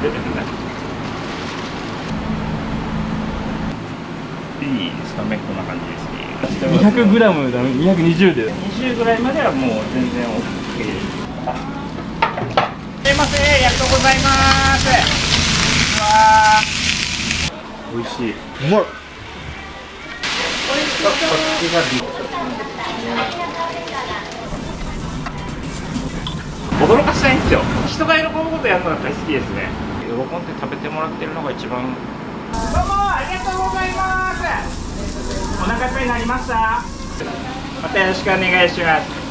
いいですかね、こんな感じですね。200g だめ、220で。20ぐらいまではもう全然 OK です。すいません、ありがとうございます。わー、美味しい。うまい。驚かしたいんですよ。人が喜ぶことやるのが大好きですね。喜んで食べてもらってるのが一番。どうもありがとうございます。お腹いっぱいになりました。またよろしくお願いします。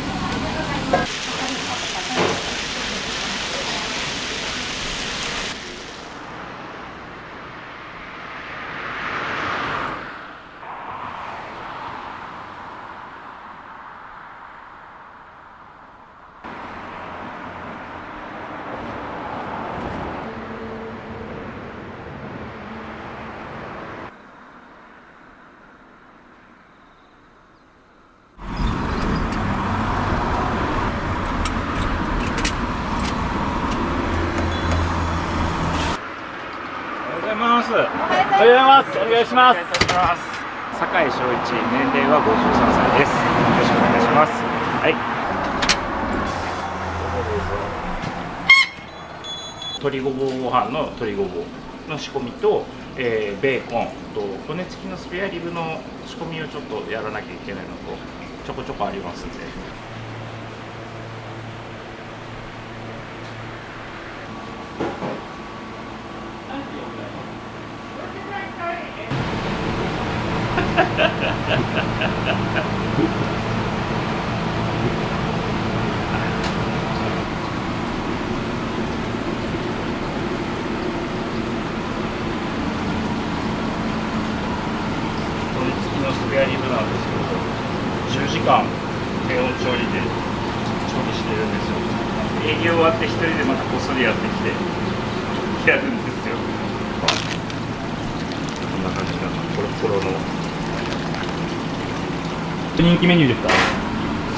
おはようございます。おはようございます。お願いします。酒井翔一、年齢は53歳です。よろしくお願いします。はい。鶏ごぼうご飯の鶏ごぼうの仕込みと、ベーコンと骨付きのスペアリブの仕込みをちょっとやらなきゃいけないのとちょこちょこありますんで。骨付きのスペアリブなんですけど、10時間低温調理で調理してるんですよ。営業終わって一人でまたこっそりやってきてやるんですよ。こんな感じかな、ポロポロの。人気メニューですか？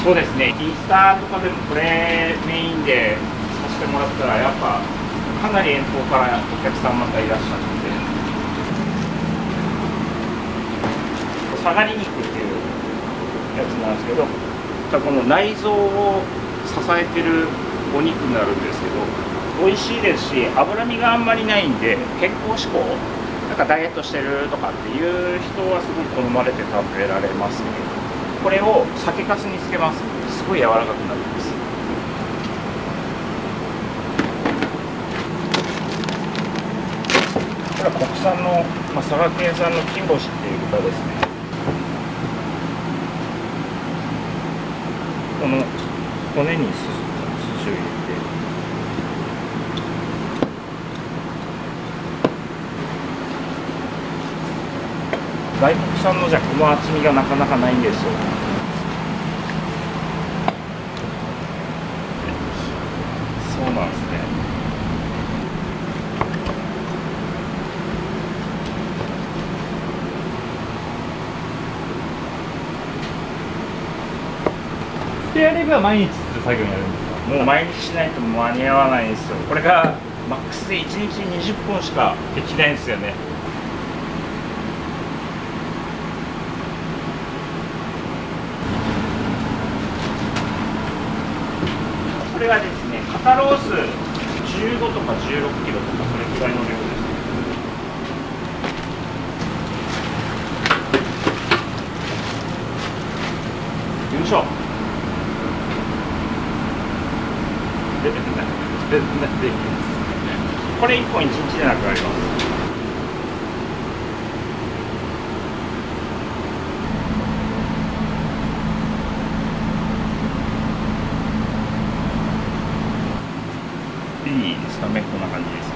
そうですね、イースターとかでもこれメインでさせてもらったらやっぱかなり遠方からお客さんまたいらっしゃって、下がり肉っていうやつなんですけど、この内臓を支えてるお肉になるんですけど、美味しいですし脂身があんまりないんで健康志向、なんかダイエットしてるとかっていう人はすごい好まれて食べられますね。これを酒粕につけます。すごい柔らかくなるんです。これは国産の、佐賀県産の金星っていう豚ですね。この骨に筋を入れて、外国産のじゃこの厚みがなかなかないんですよ。そうなんですね。スペアリブは毎日する作業になるんですか？もう毎日しないと間に合わないんですよ。これがマックスで1日20本しかできないんですよね。これはですね、肩ロース15とか16キロとかそれくらいの量です。よいしょ。これ1本1日でなくなります。いいですかね、こんな感じですね。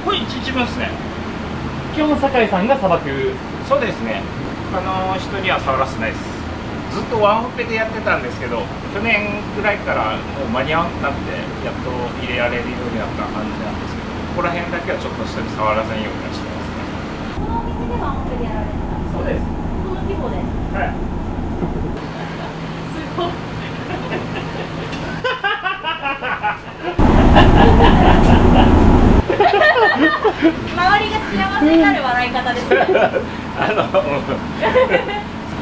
これ1日分ですね。基本酒井さんがさばく。そうですね。人には触らせないです。ずっとワンオペでやってたんですけど、去年ぐらいからもう間に合わなくてやっと入れられるようになった感じなんですけど、ここら辺だけはちょっと人に触らせんようにはしてますね。このお店でワンオペでやられてたんですか？そうです。この規模で。はい。すごい。方です。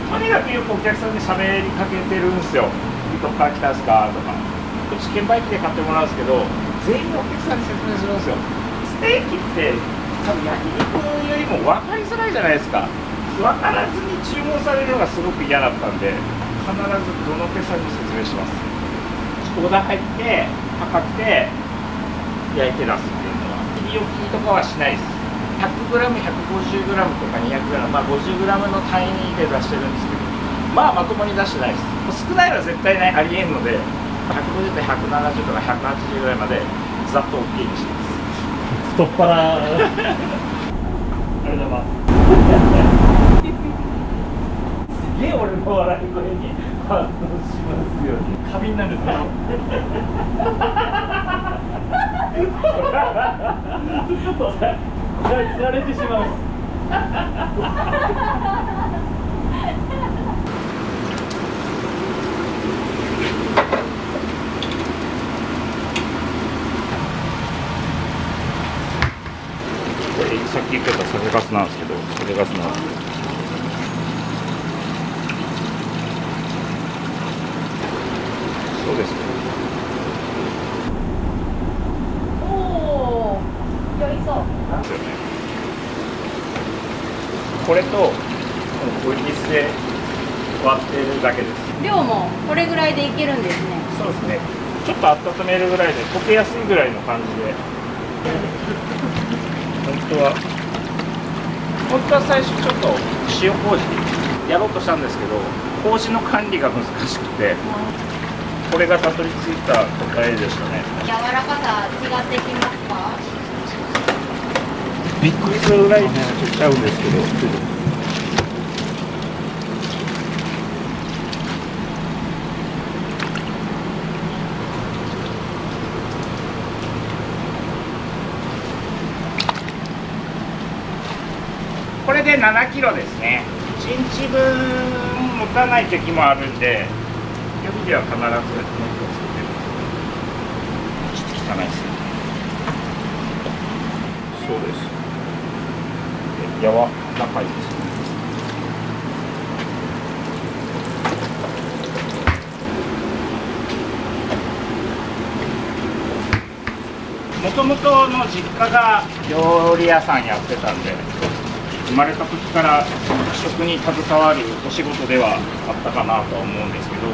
とにかくよくお客さんに喋りかけてるんですよ。どっから来たんですかとか。うち券売機で買ってもらうんですけど、全員お客さんに説明するんですよ。ステーキって多分焼肉よりも分かりづらいじゃないですか。分からずに注文されるのがすごく嫌だったんで、必ずどのお客さんにも説明します。オーダー入って測って焼いて出すっていうのは切り置きとかはしないです。 100g、150g とか 200g、まあ 50g の単位で出してるんですけど、まあまともに出してないです。少ないのは絶対ないありえんので、150と170とか180ぐらいまでざっと OK にしてます。太っ腹。ありがとうございます。すげえ俺の笑い声に反応しますよね。過敏なんですけど。ちょっとつられてしまう。これさっき言ってた酒粕なんですけど、酒粕なんですけど。そうですね。おお、寄りそう。なんですよね。これとこれ水で割ってるだけです。量もこれぐらいでいけるんですね。そうですね。ちょっと温めるぐらいで溶けやすいぐらいの感じで。本当は最初ちょっと塩麹やろうとしたんですけど、麹の管理が難しくて、これがたどり着いた答えでしたね。柔らかさ違ってきますか？びっくりするぐらいちゃうんですけど。これで7キロですね。1日分持たない時もあるんで、予備では必ずネットをつけてます。ちょっと汚いですね。そうです。柔らかいですね。もともとの実家が料理屋さんやってたんで、生まれた時から食に携わるお仕事ではあったかなとは思うんですけど、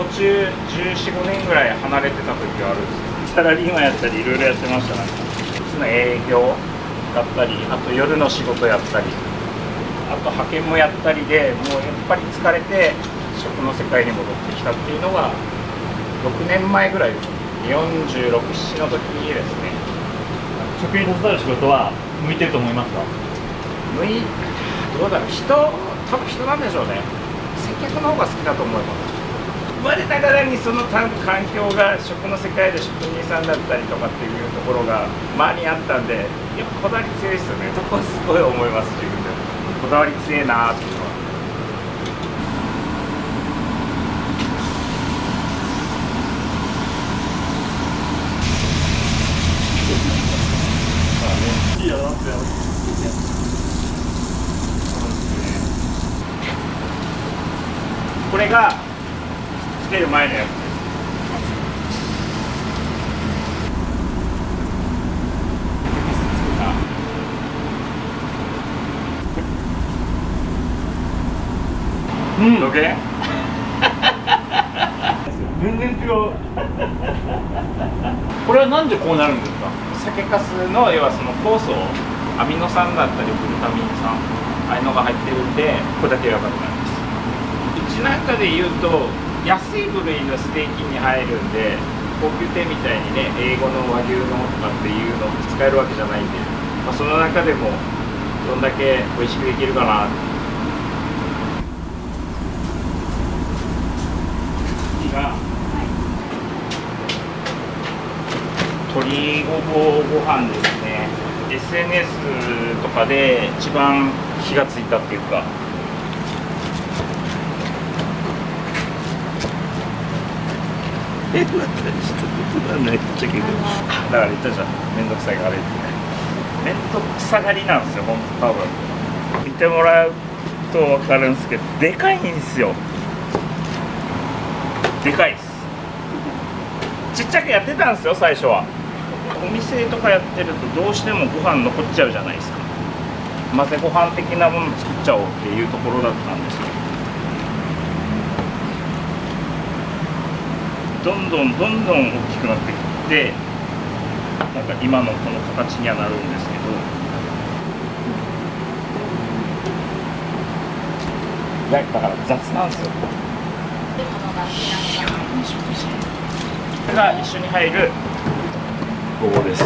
途中14、5年ぐらい離れてた時があるんですよ。サラリーマンやったりいろいろやってましたね。普通の営業だったり、あと夜の仕事やったり、あと派遣もやったりで、もうやっぱり疲れて食の世界に戻ってきたっていうのが6年前ぐらいです。46、7の時ですね。食に携わる仕事は向いてると思いますか？どうだろう、多分人なんでしょうね。接客の方が好きだと思います。我ながらにその環境が食の世界で職人さんだったりとかっていうところが周りにあったんで、やっぱこだわり強いですよね。そこはすごい思います、自分で。こだわり強いなーっていうのは。いいよって。これがつける前のやつです。うん。どけ？全然違う。これはなんでこうなるんですか？酒粕の要はその酵素、アミノ酸だったりグルタミン酸、ああいうのが入ってるんで、これだけやばくなるんです。うちなんかで言うと安い部類のステーキに入るんで、高級店みたいにね、英語の和牛のとかっていうのを使えるわけじゃないんで、まあ、その中でもどんだけ美味しくできるかなって。次が鶏ごぼうご飯ですね。 SNS とかで一番火がついたっていうか、変な感じとことなんないっちゃけど、だから言ったじゃん、めんどくさいが悪いってね。めんどくさがりなんですよ、本当多分。見てもらうと分かるんですけど、でかいんですよ。でかいです。ちっちゃくやってたんですよ最初は。お店とかやってるとどうしてもご飯残っちゃうじゃないですか。混ぜご飯的なもの作っちゃおうっていうところだったんですよ。どんどん大きくなってきて、なんか今のこの形にはなるんですけど、だから雑なんですよ。これが一緒に入るごぼうです。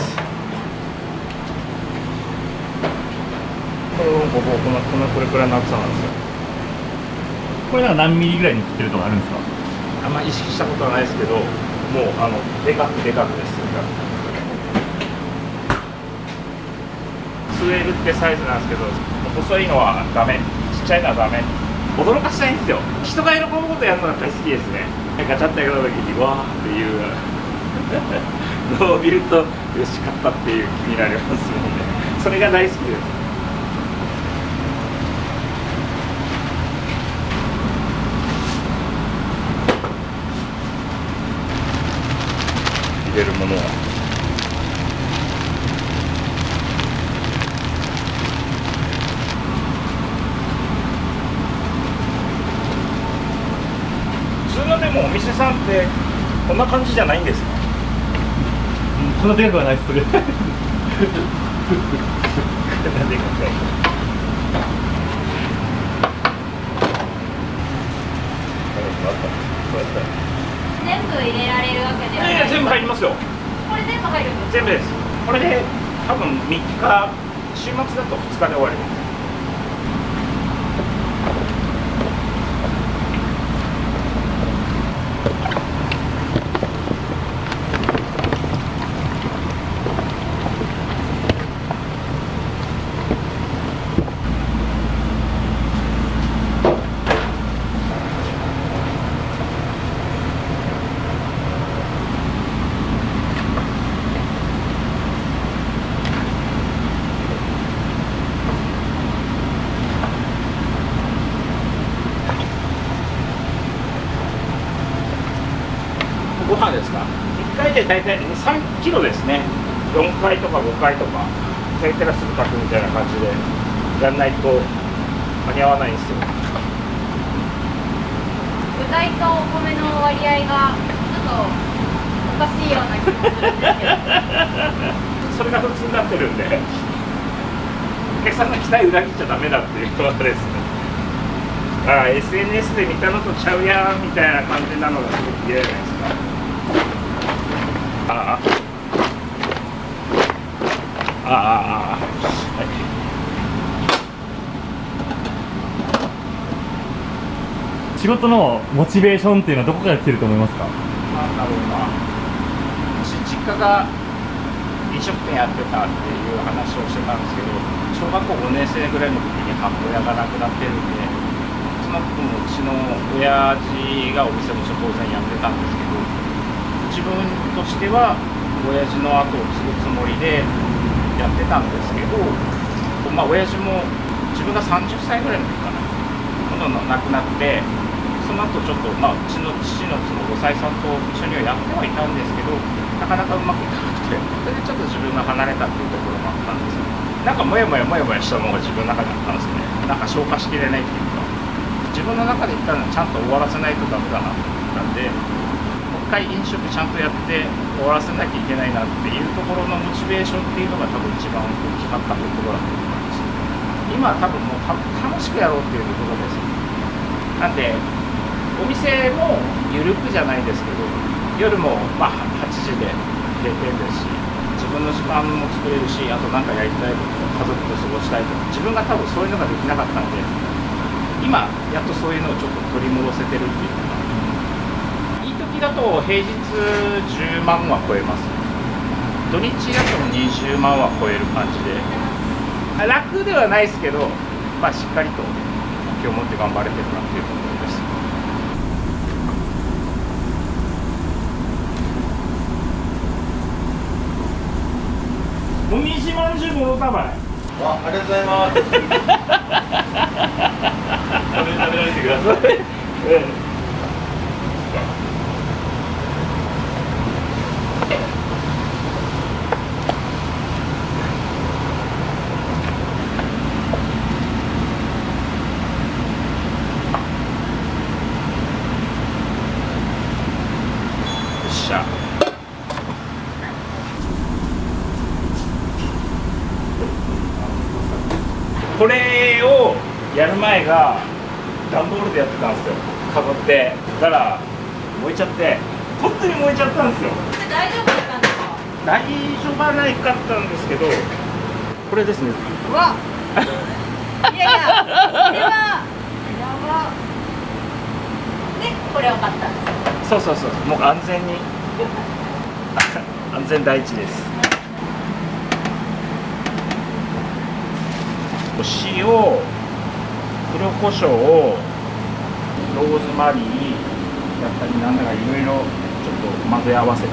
これごぼうこれくらいの厚さなんですよ。これなんか何ミリぐらいに切ってるとかあるんですか？あんま意識したことはないですけど、もうでかくです。2L ってサイズなんですけど、細いのはダメ、ちっちゃいのはダメ。驚かしたいんですよ。人が喜ぶことやるのがやっぱり好きですね。ガチャッとやるときにわーっていうのを見ると嬉しかったっていう気になりますよね。それが大好きです。入れるものは普通のでもお店さんってこんな感じじゃないんですか？こんなでかくはないです、それ。なんでか全部入れられるわけではない。全部入りますよ。これ全部入るんですか？全部です。これで多分3日、週末だと2日で終わります。ご飯ですか？1回で大体3キロですね。4回とか5回とか、炊いたらすぐ炊くみたいな感じでやんないと間に合わないんですよ。具材とお米の割合がちょっとおかしいような気もするんですけど。それが普通になってるんで、お客さんの期待裏切っちゃダメだっていうことですね。SNS で見たのとちゃうやんみたいな感じなのがすごく嫌じゃないですか。仕事のモチベーションっていうのはどこから来てると思いますか？なんだろうな。実家が飲食店やってたっていう話をしてたんですけど、小学校5年生ぐらいの時に母親が亡くなってるんで、その時もうちの親父がお店も当然やってたんですけど、自分としては親父の後を継ぐつもりでやってたんですけど、親父も自分が30歳ぐらいの時かな、今度亡くなって、その後ちょっと、うちの父のその5歳さんと一緒にはやってはいたんですけど、なかなかうまくいかなくて、それでちょっと自分が離れたっていうところもあったんですよ。なんかモヤモヤしたのが自分の中にあったんですよね。なんか消化しきれないっていうか、自分の中で言ったらちゃんと終わらせないとダメだなって思ったんで、もう一回飲食ちゃんとやって終わらせなきゃいけないなっていうところのモチベーションっていうのが多分一番大きかったところだと思います。今は多分もう楽しくやろうっていうところです。なんでお店も緩くじゃないですけど、夜も8時で閉店ですし、自分の時間も作れるし、あと何かやりたいこと、家族と過ごしたいとか、自分が多分そういうのができなかったんで、今やっとそういうのをちょっと取り戻せてるっていうか、いい時だと平日10万は超えます。土日だと20万は超える感じで、楽ではないですけど、しっかりと目標を持って頑張れてるなっていうところです。もみじまんじゅうもろたばい。あ、ありがとうございます。食べられてください。よっしゃ。これをやる前が段ボールでやってたんですよ。かぶってたら燃えちゃって、本当に燃えちゃったんですよ。大丈夫だったんですか？大丈夫はないかったんですけど、これですね。うわいやいや、これはやばで、これを買ったんですよ。そうそうそう、もう安全に安全第一です。お塩、黒胡椒、ローズマリーだったりなんだかいろいろちょっと混ぜ合わせて、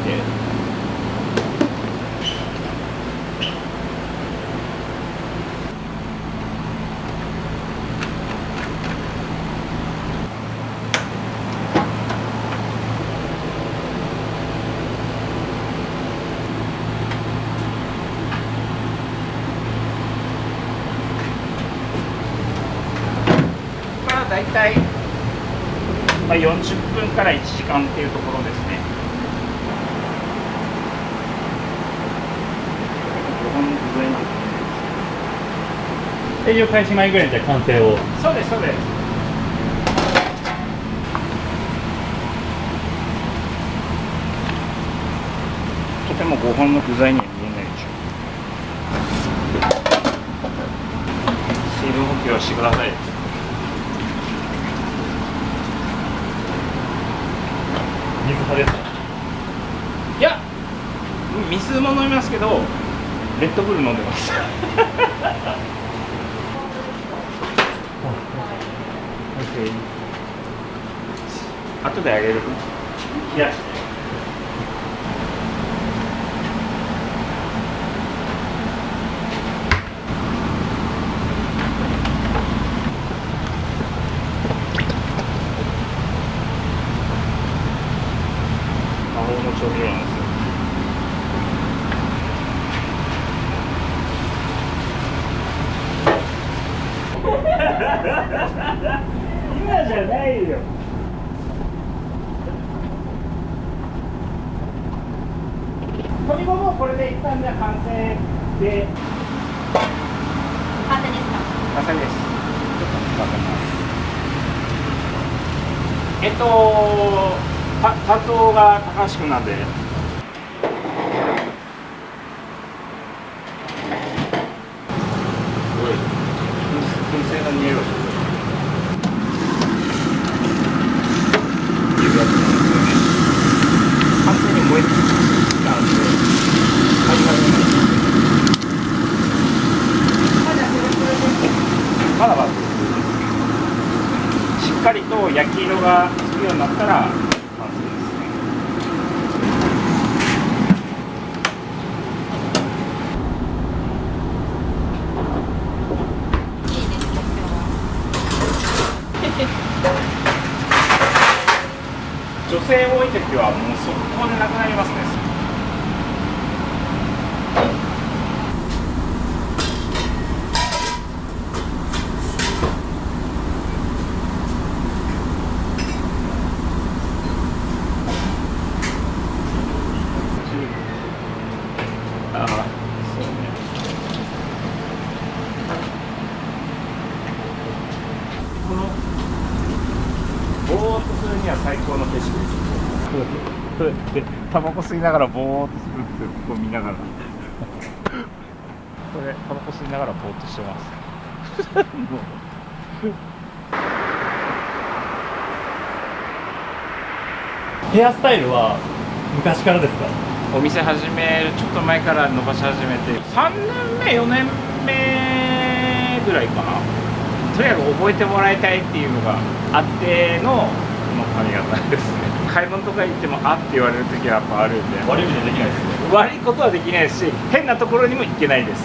だいたい40分から1時間っていうところですね。営業開始前ぐらいにじゃあ完成を。そうですそうです。とても5本の具材には見えないでしょ。水分補給をしてください。水派ですか？いや、水も飲みますけど、レッドブル飲んでます。後であげる。冷やして。魔法の調味料なんですよ。今じゃないよ。鶏ももこれで一旦じゃあ完成で。完成ですか？完成です。ちょっと混ぜます。担当が高橋君なんで。すごい燻製の匂いがする。いうやつなんですよね。完全に燃えてきたんで、カリカリになります。まだまだしっかりと焼き色がつくようになったら完成ですね。女性多い時はもう速攻でなくなりますね。ああ、そうね。このぼーっとするには最高の景色です。で、タバコ吸いながらぼーっとするんですよ。ここ見ながら。これタバコ吸いながらぼーっとしてます。もうヘアスタイルは昔からですか？お店始めるちょっと前から伸ばし始めて3年目4年目ぐらいかな。とにかく覚えてもらいたいっていうのがあってのこの髪型ですね。買い物とか行ってもあって言われる時はやっぱあるんで、悪い意味でできないですね。悪いことはできないですし変なところにも行けないです。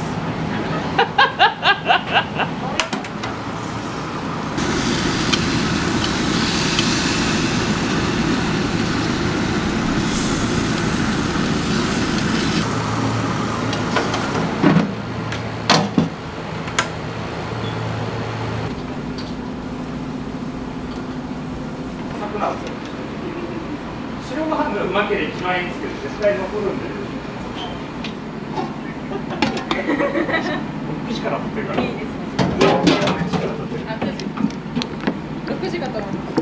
なんですよ。白ご飯がうまければ一番いいんですけど、絶対残るんで。6時から撮ってるから。いいですね。あ、9時。6時かと思います。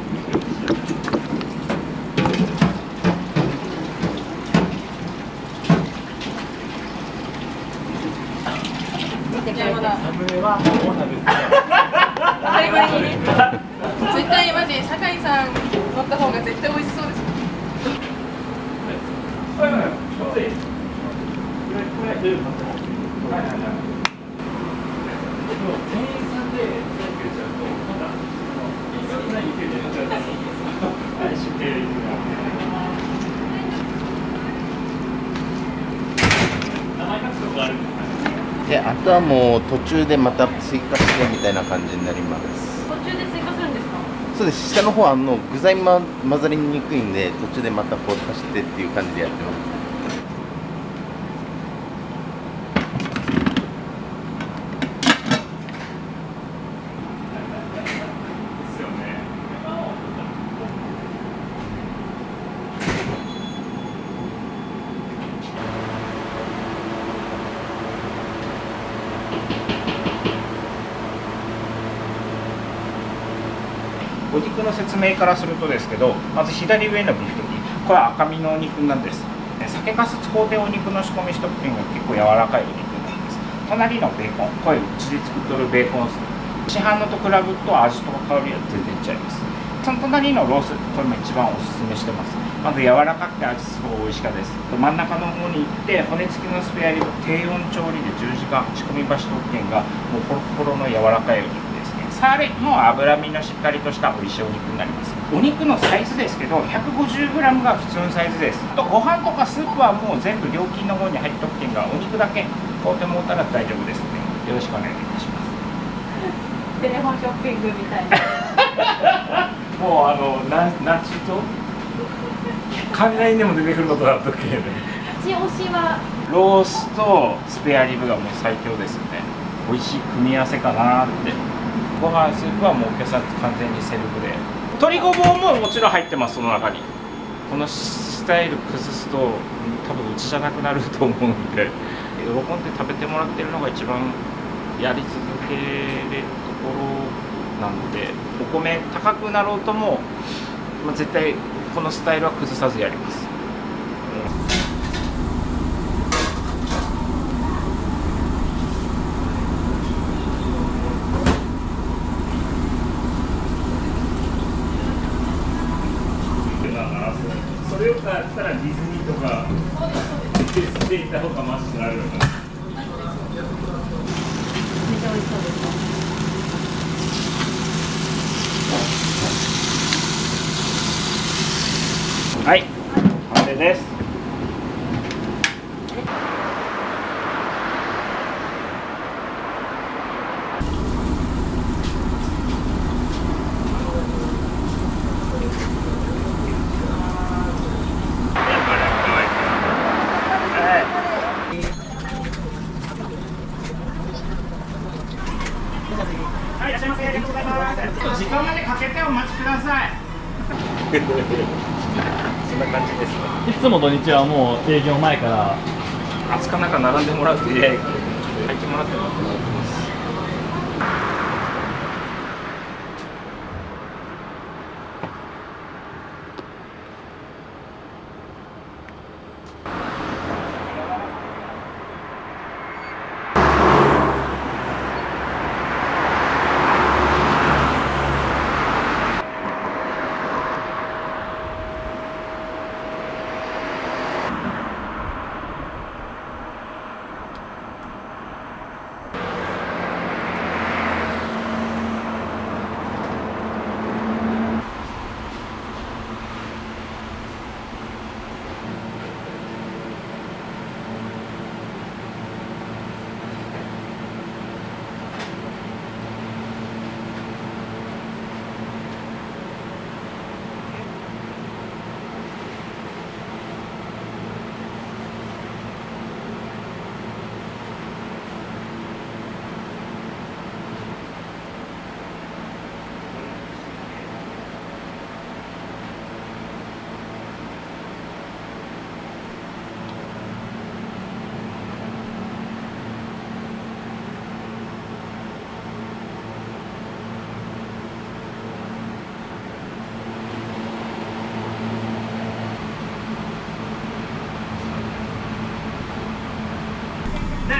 サムネはオーナーですね。バリバリにね。絶対マジ酒井さん乗った方が絶対美味しそうです。はいはいはい。これ出るの？はいはいはい。でも店員さんで全部入れちゃうと、まだいろんな店でやっちゃうと、何知ってるんだ。名前書くとこあるんですか？で、あとはもう途中でまた追加してみたいな感じになります。途中で追加するんですか？そうです。下の方は具材混ざりにくいんで、途中でまたこう足してっていう感じでやってます。ですよね。お肉の説明からするとですけど、まず左上のビーフトキ、これは赤身のお肉なんです。酒粕使うてお肉の仕込みしとくけんが結構柔らかいお肉なんです。隣のベーコン、これうちで作っとるベーコン市販のと比べると味とか香りは全然違います。その隣のロース、これも一番おすすめしてます。まず柔らかくて味すごい美味しかったです。真ん中の方に行って骨付きのスペアリブ、低温調理で10時間仕込み場しとくけんがもうポロポロの柔らかいお肉ですね。さらにもう脂身のしっかりとした美味しいお肉になります。お肉のサイズですけど 150g が普通のサイズです。あとご飯とかスープはもう全部料金の方に入っとくけんがお肉だけ買うてもうたら大丈夫ですのでよろしくお願いいたします。テレフォンショッピングみたいな。もうなんちゅうと考えにでも出てくることだったっけね。一押しはロースとスペアリブがもう最強ですよね。美味しい組み合わせかなって。ご飯スープはもうお客さん完全にセルフで、鶏ごぼうももちろん入ってます。その中にこのスタイル崩すと多分うちじゃなくなると思うんで、喜んで食べてもらってるのが一番やり続けるところなので、お米高くなろうとも、絶対このスタイルは崩さずやります。それを買ったらディズニーとかしていった方がマシになるのかな。めっちゃ美味しそうです。はい、完成です。はい、いらっしゃいませ。ありがとうございます。時間までかけてお待ちください。そんな感じですね。いつも土日はもう営業前から暑か中並んでもらうと入ってもらってもらってます。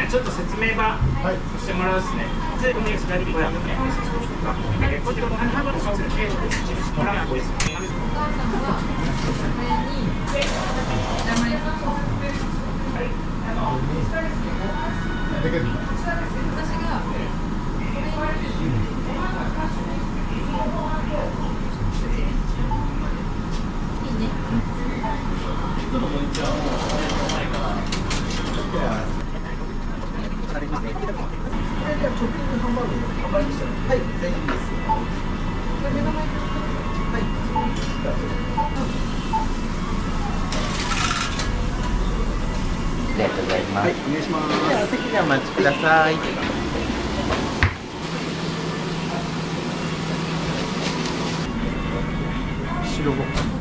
ちょっと説明ばさせてもらうですね。ありがとうございます。お願いします。ではお席でお待ちください。白ご飯。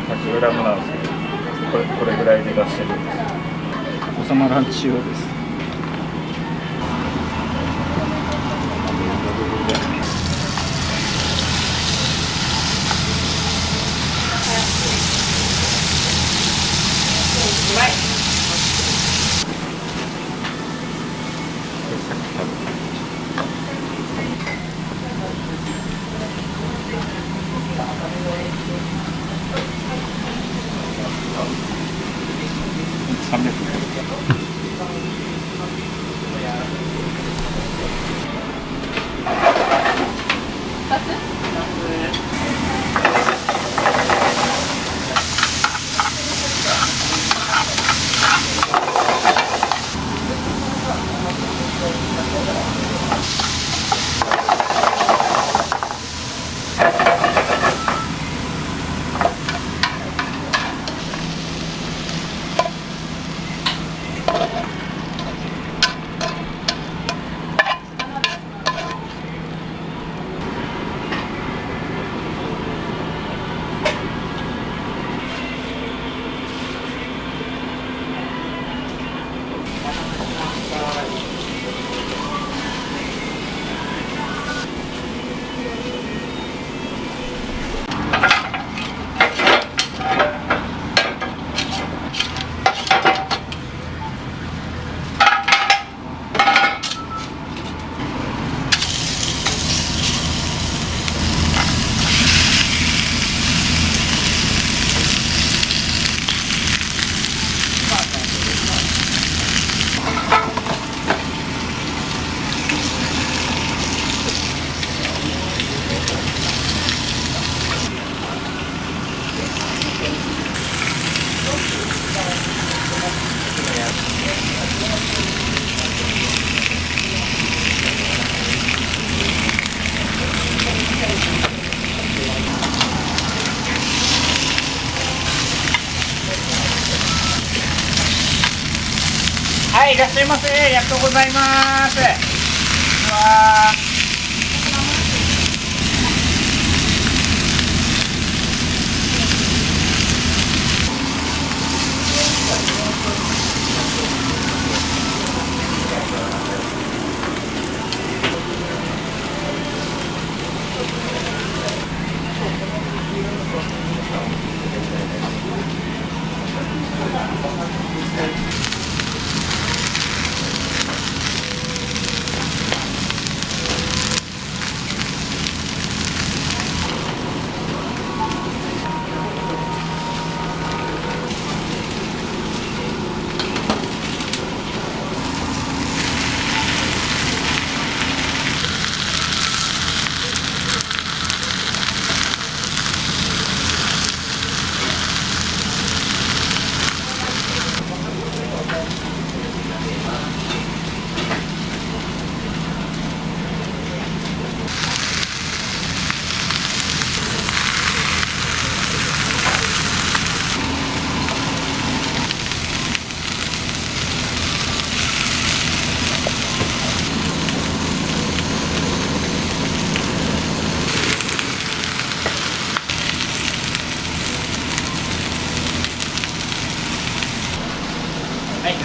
100グラムなんですけど、これぐらいで出してるんです。お子様ランチ用です。300円。はい、いらっしゃいませ。ありがとうございます。うわー。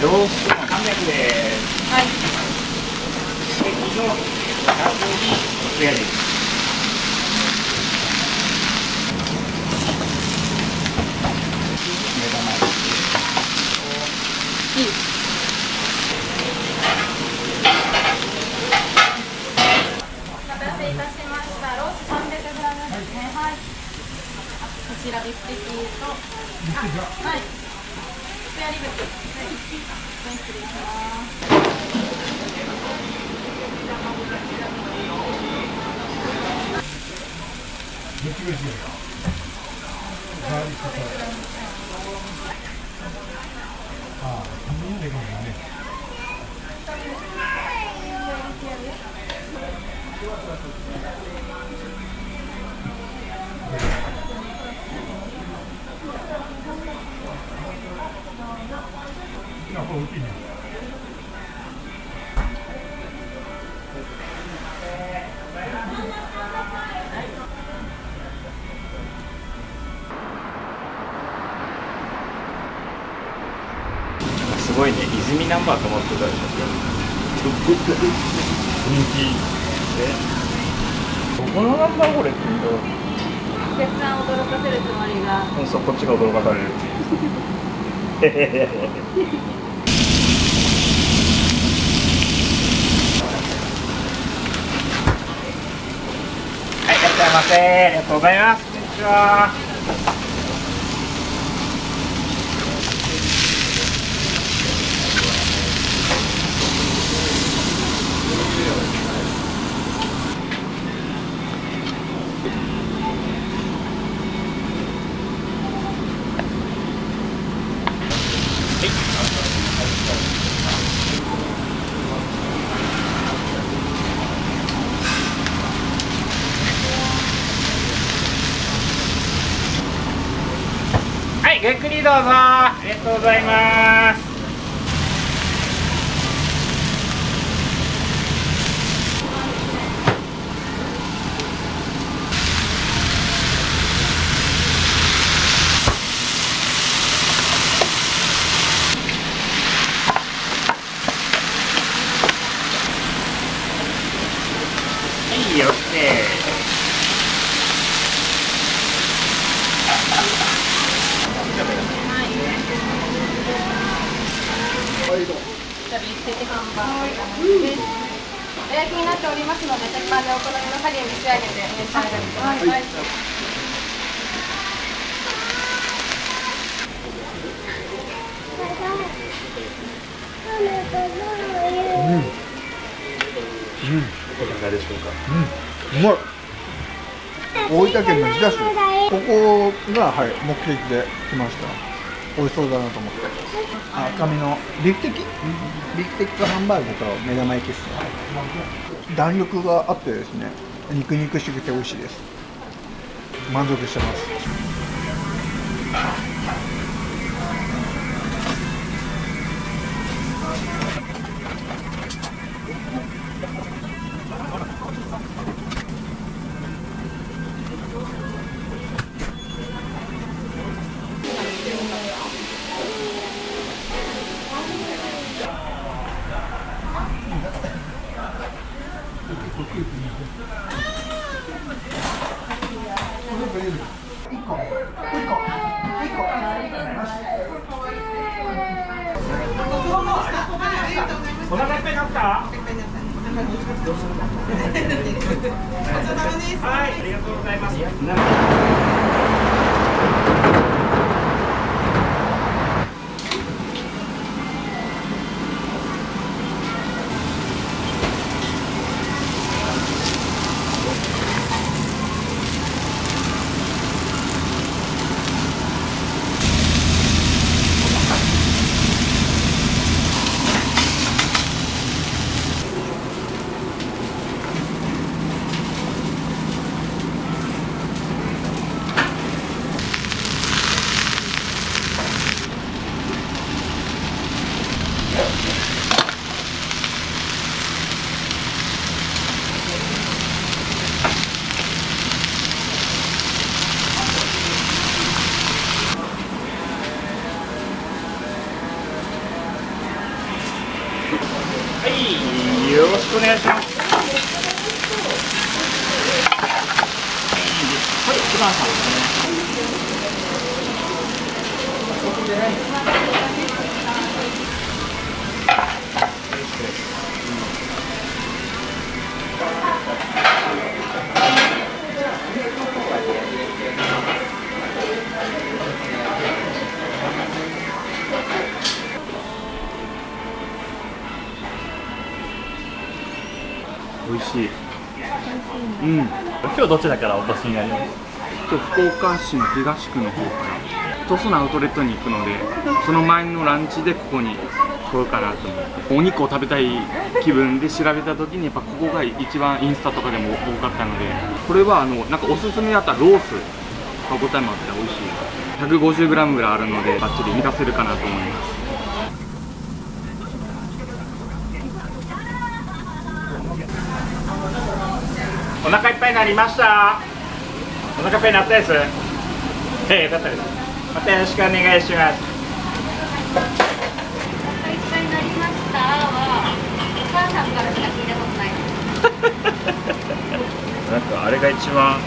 ローストも300です。はい。で、以上、100にスペアです。目玉焼き。いい。お待たせいたしました。ロース 300g ですね。はい。こちらビフテキと、はい。スペアリブ。はい。失礼します。すごいね、泉ナンバーと思ってたでしょ。人気。どこのナンバーこれって言うと、お客さんを驚かせるつもりが。そう、こっちが驚かされる。はい、いらっしゃいませ。ありがとうございます。こんにちは。はい、ごゆっくりどうぞ。ありがとうございます。はい、よって。ビフテキハンバーグです。お焼きになっておりますので、鉄板でお好みの加減に仕上げてお召し上がりください。いかがでしょうか。うまい。大分県の日田市。ここが、はい、目的で来ました。美味しそうだなと思って。赤身のビフテキ、ビフテキとハンバーグと目玉焼きですね。弾力があってですね、肉々しくて美味しいです。満足してます。お腹いっぱいになった？はい、ありがとうございます。美味しい。うん。今日どちらからお越しになります？福岡市の東区の方から鳥栖のアウトレットに行くので、その前のランチでここに来ようかなと思って、お肉を食べたい気分で調べた時にやっぱここが一番インスタとかでも多かったので、これはなんかおすすめだったらロース歯応えもあって美味しい。150g ぐらいあるのでバッチリ満たせるかなと思います。お腹いっぱいになりました。お腹いっぱいになったです。よかったです。またよろしくお願いします。お腹いっぱいになりましたはお母さんからしか聞いたことない。なんかあれが一番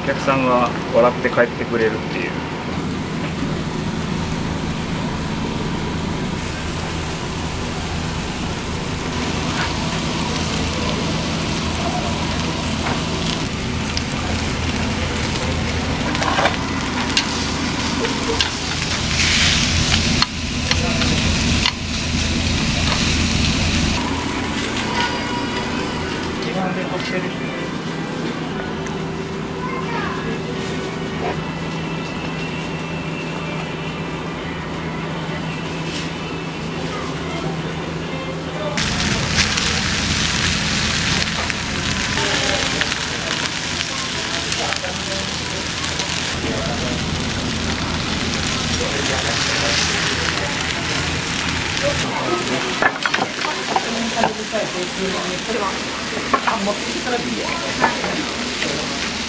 お客さんが笑って帰ってくれるっていう。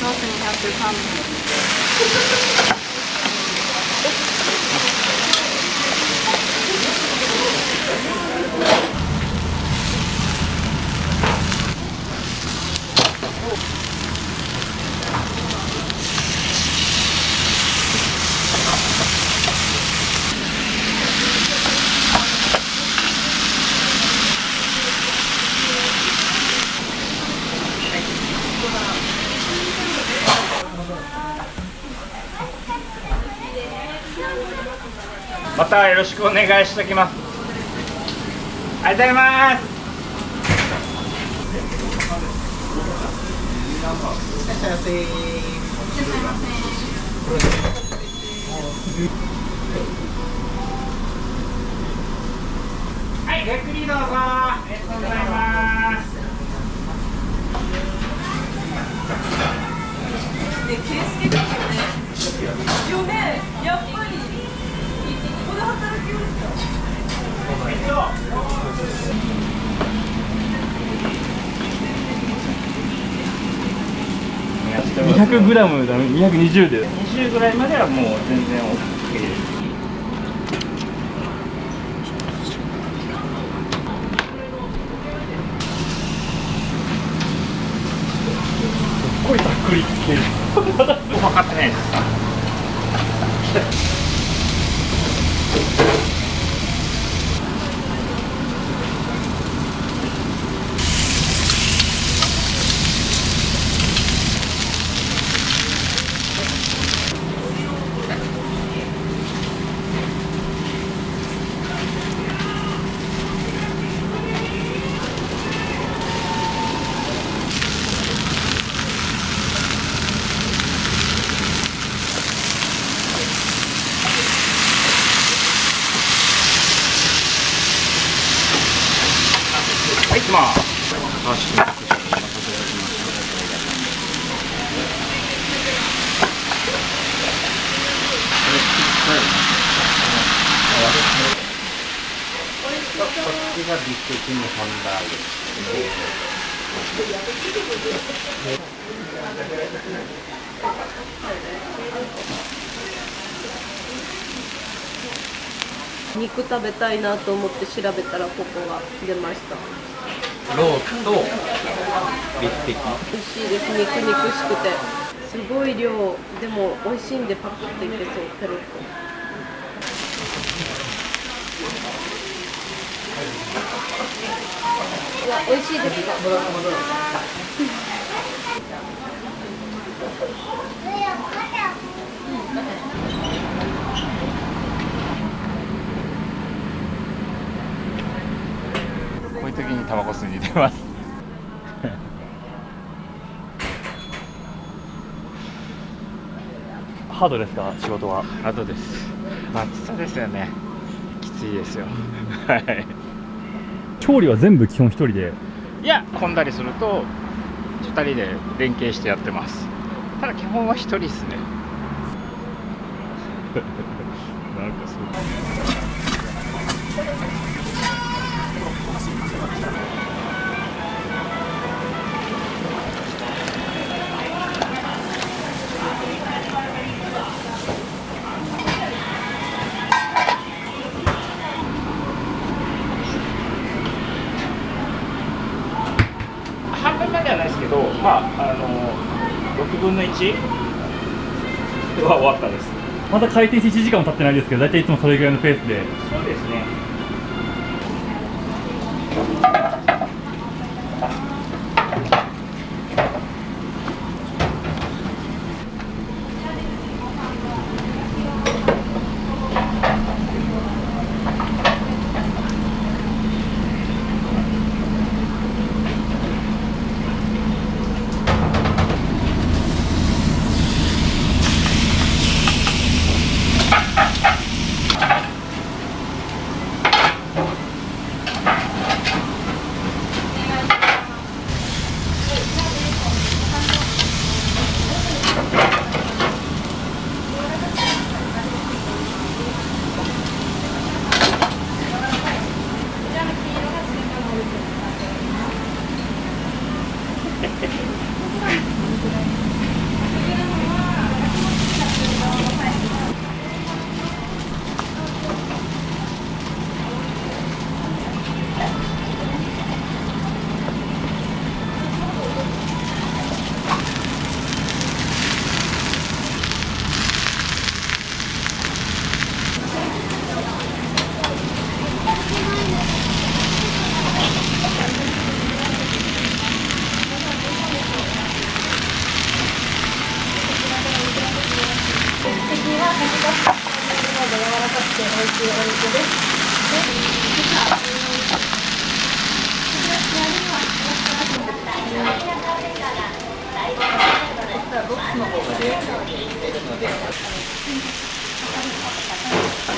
ロース203またよろしくお願いしておきます。ありがとうございます。はい、ゆっくりどうぞ。ありがとうございます。で、圭介ですよね。嫁、やっぱり、ここで働きよるんですよ。200g だね、220で。20ぐらいまではもう全然 OK です。すごいざっくりつける。分かってないです。はい、行きます。こっちがビフテキのハンバーグ。肉食べたいなと思って調べたらここが出ました。ロースとビフテキ。美味しいです。肉肉しくてすごい量でも美味しいんでパクっていけそう。ペロッと。美味しいですか？こういう時にタバコ吸いに出ます。ハードですか、仕事は。あとです。暑さですよね。きついですよ。はい。調理は全部基本一人で。いや、混んだりすると2人で連携してやってます。ただ基本は1人ですね。なんかそう。半分まではないですけど、まあ6分の1は終わったです。まだ開店して1時間も経ってないですけど、大体いつもそれぐらいのペースで。そうですね。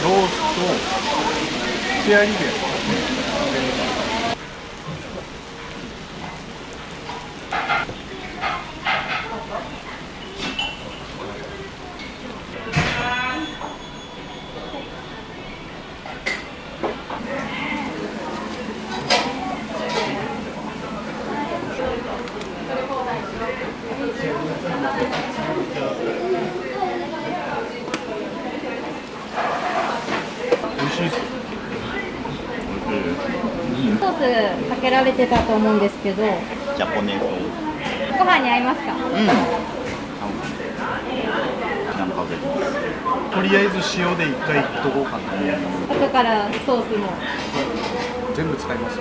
ロースとスペアリブ。美味しいです。ソースかけられてたと思うんですけど、ジャポネート。ご飯に合いますか？うん。なんか別に。とりあえず塩で一回いっとこうかな。後からソースも。全部使います。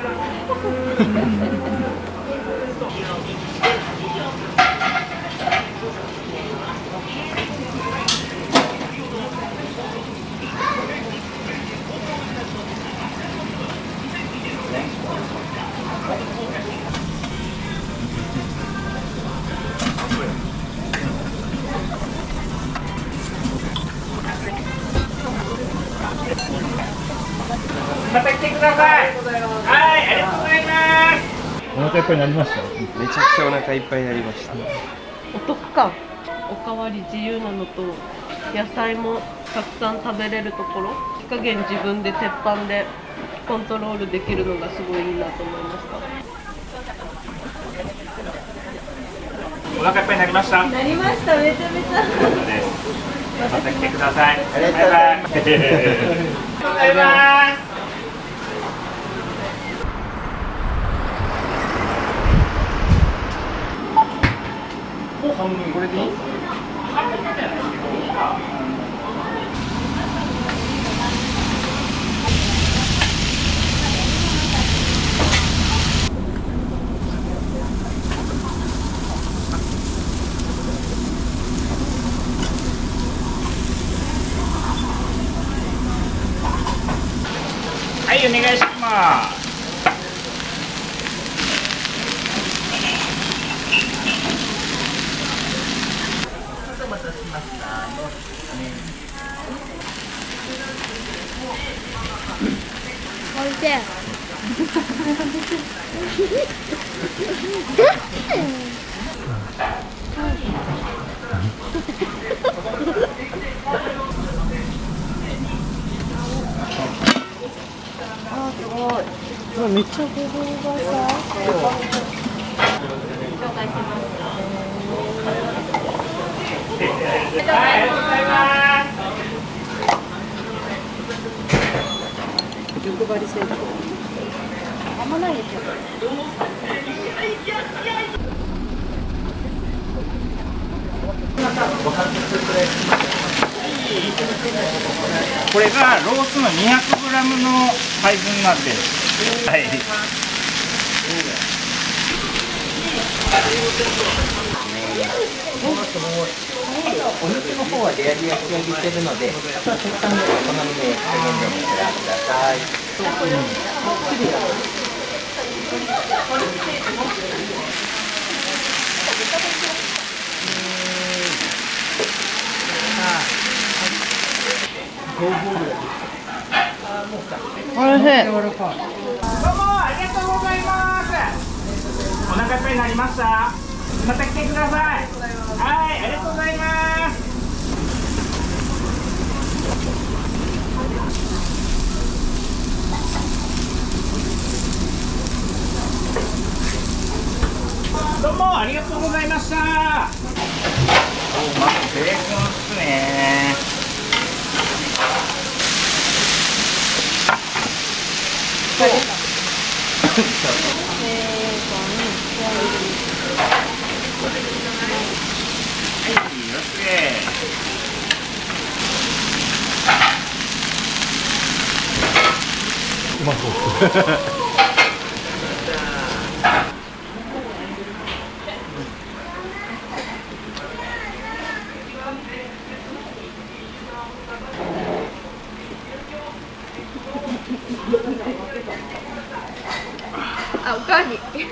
また来てください。はい、ありがとうございます。お腹いっぱいになりました。めちゃくちゃお腹いっぱいになりました。お得感、おかわり自由なのと野菜もたくさん食べれるところ、火加減自分で鉄板でコントロールできるのがすごいいいなと思いました。お腹いっぱいになりました。なりました。めちゃめちゃまた来てください。ありがとうございます。ありがとうございます。もう半分これでいい？半分までなんですけど、はい、お願いします。おいしい。めっちゃごぼうがさ。紹介します。はい、ありがとうございます。欲張りせんと。あんまないですよ。これがロースの 200g のサイズになってる。はい。お肉の方はレアで焼き上げてるので、あとは食感でお好みで加減でお召し上がりください。おいしい。どうもありがとうございます。お腹いっぱいになりました。また来てください。はい、ありがとうございます。どうもありがとうございました。まずベーコンですね。うまそうあ、おかわり。聞い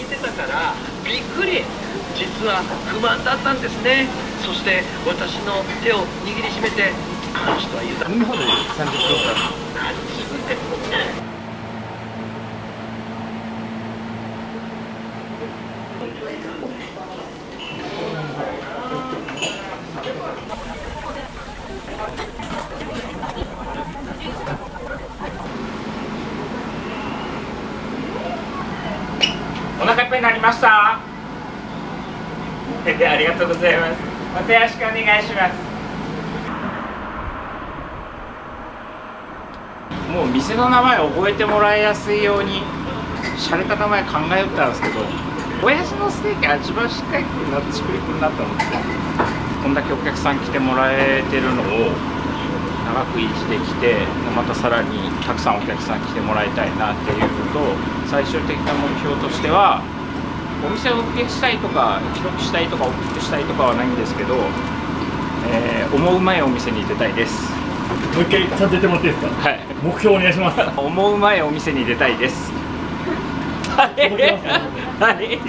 てたからびっくり。実は不満だったんですね。そして私の手を握りしめて、あの人は言うた。飲み放題30分間。お腹いっぱいになりました。ありがとうございます。またよろしくお願いします。もう店の名前覚えてもらいやすいように洒落た名前考えたんですけど、親父のステーキが一番しっかりなってしっくりくるなと思って、こんだけお客さん来てもらえてるのを長く維持できて、またさらにたくさんお客さん来てもらいたいなっていうのと、最終的な目標としてはお店を大きくしたいとか広くしたいとか大きくしたいとかはないんですけど、思うまいお店に出たいです。もう一回ちゃんと言ってもらっていいですか。はい、目標お願いします。思うまいお店に出たいです。はい、はい、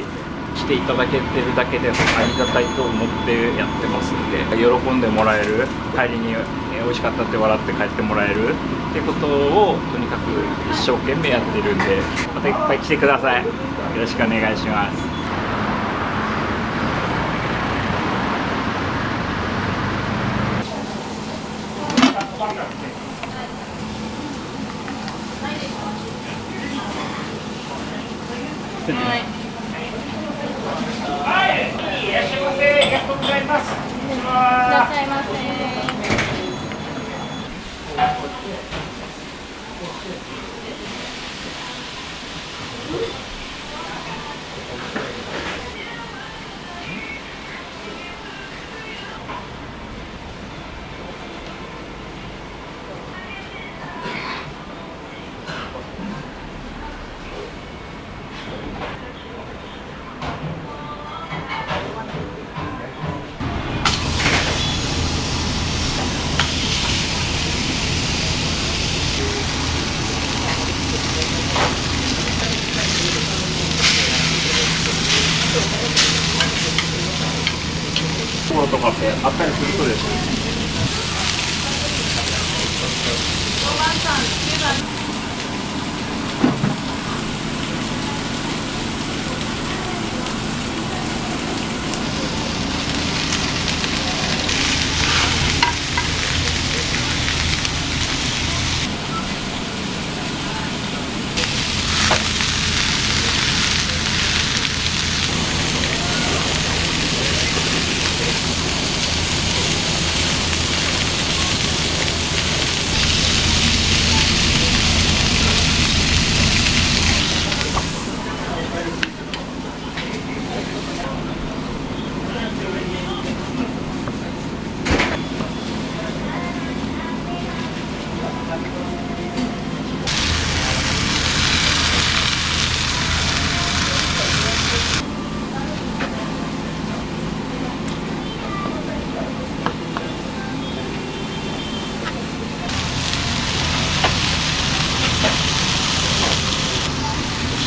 来ていただけてるだけでありがたいと思ってやってますんで、喜んでもらえる、帰りに美味しかったって笑って帰ってもらえるってことをとにかく一生懸命やってるんで、またいっぱい来てください。よろしくお願いします。はい、いらっしゃいませ。ありがとうございます。いらっしゃいませ。かってあったりするとですね。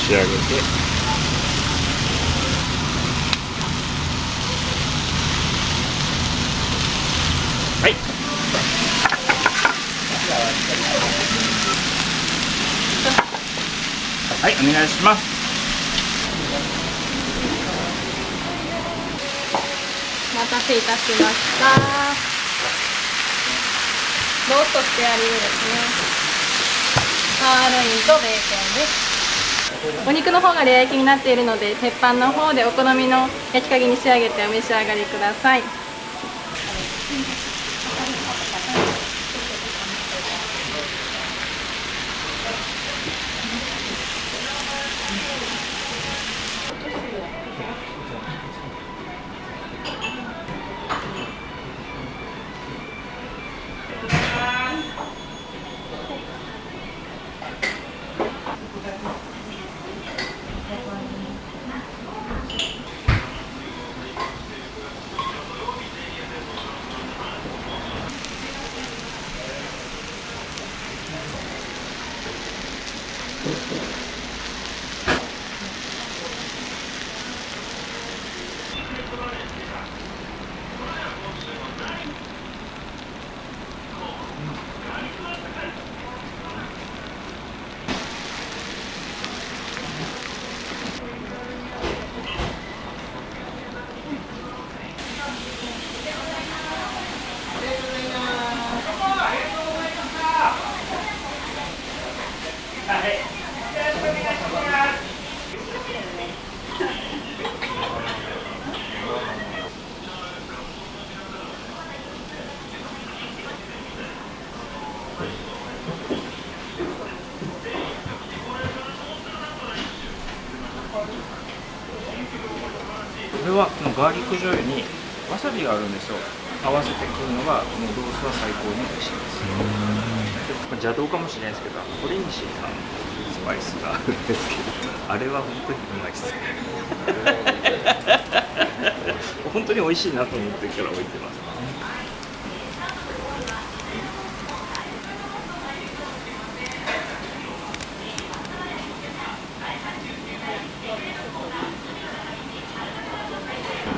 仕上げて、はいはい、お願いします。お待たせいたしました。ローストスペアリブですね。サーロインとベーコンです。お肉の方がレア焼きになっているので、鉄板の方でお好みの焼き加減に仕上げてお召し上がりください。これはこのガーリック醤油にわさびがあるんですよ。合わせて食うのがこのロースは最高に美味しいです。邪道かもしれないですけど、オレンジのスパイスがあるんですけど、あれは本当にうまいです。本当に美味しいなと思ってから置いてます。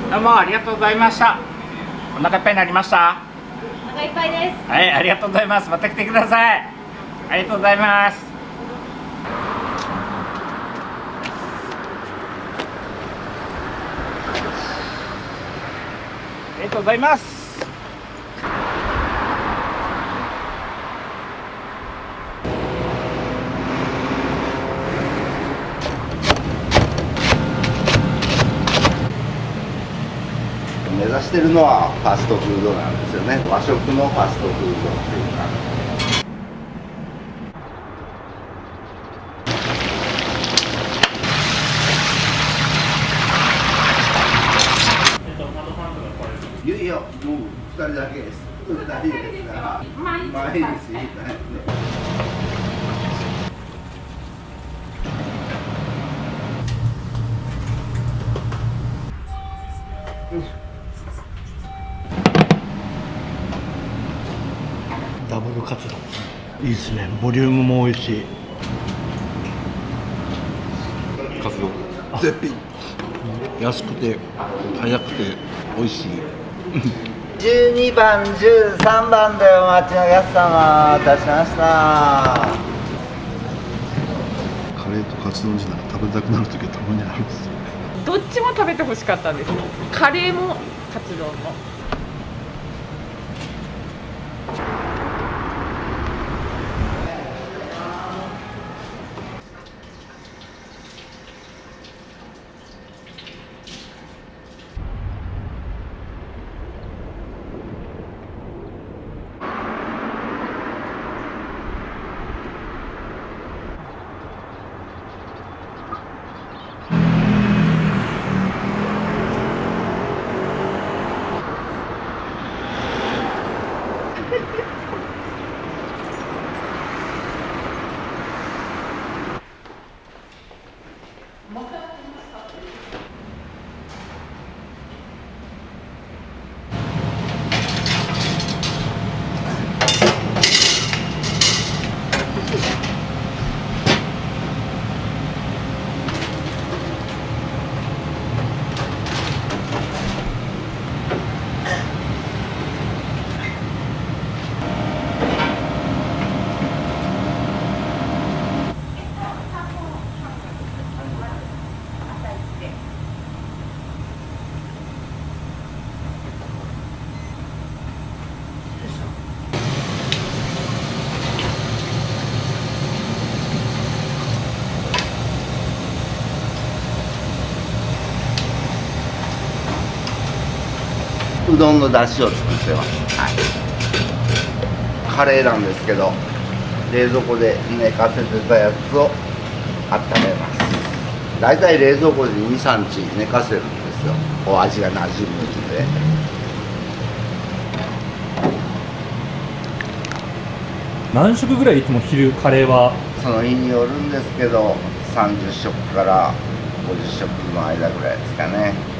どうもありがとうございました。お腹いっぱいになりました。お腹いっぱいです。はい、ありがとうございます。また来てください。ありがとうございます。ありがとうございます。目指してるのはファストフードなんですよね。和食のファストフードっていうか。いやいや、もう2人だけです。2人ですから。毎日みたいな。ダブルカツ丼いいですね。ボリュームも多いし、カツ丼絶品。安くて早くて美味しい。12番、13番でお待ちのお客様、いたしました。カレーとカツ丼自体が食べたくなる時はたまにあるんですよ。どっちも食べてほしかったんです。カレーもカツ丼も。うどんの出汁を作ってます、はい、カレーなんですけど冷蔵庫で寝かせてたやつを温めます。だいたい冷蔵庫で 2,3 日寝かせるんですよ、お味がなじむんで。何食ぐらいいつも昼カレーは？その日によるんですけど30食から50食の間ぐらいですかね。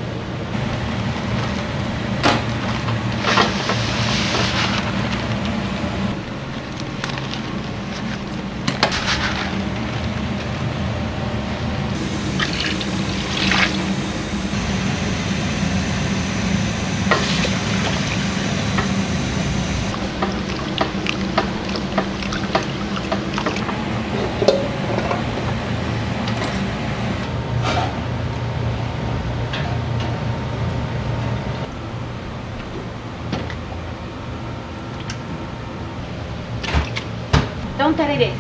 丼タレです。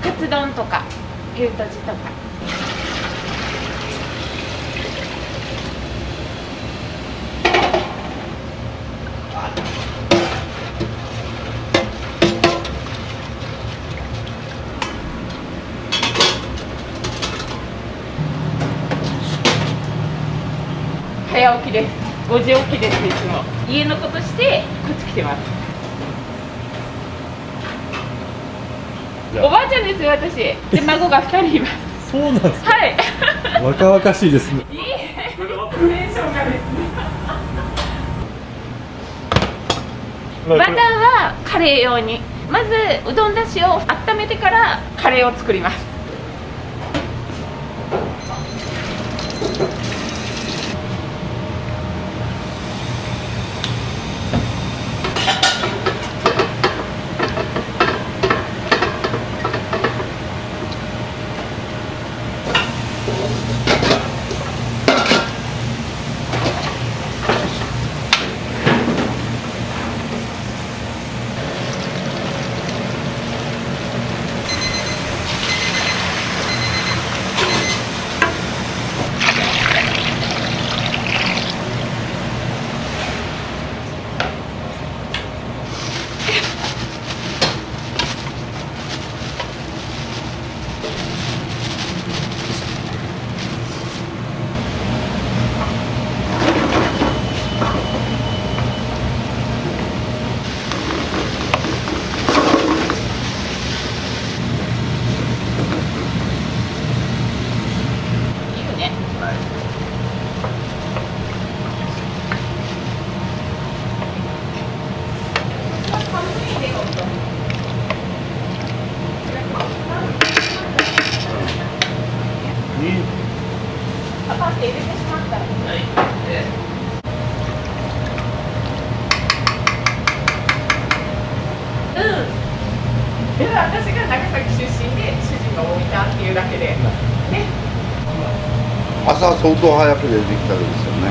カツ丼とか牛とじとか。早起きです。5時起きです。いつも家のことしてこっち来てます。おばあちゃんですよ、私。で、孫が2人います。そうなんですか。はい。若々しいですね。いいえ、テンションがですね。バターはカレー用に、まずうどんだしを温めてからカレーを作ります。私が長崎出身で主人が大分っていうだけで、ね、朝相当早く出てきたんですよね。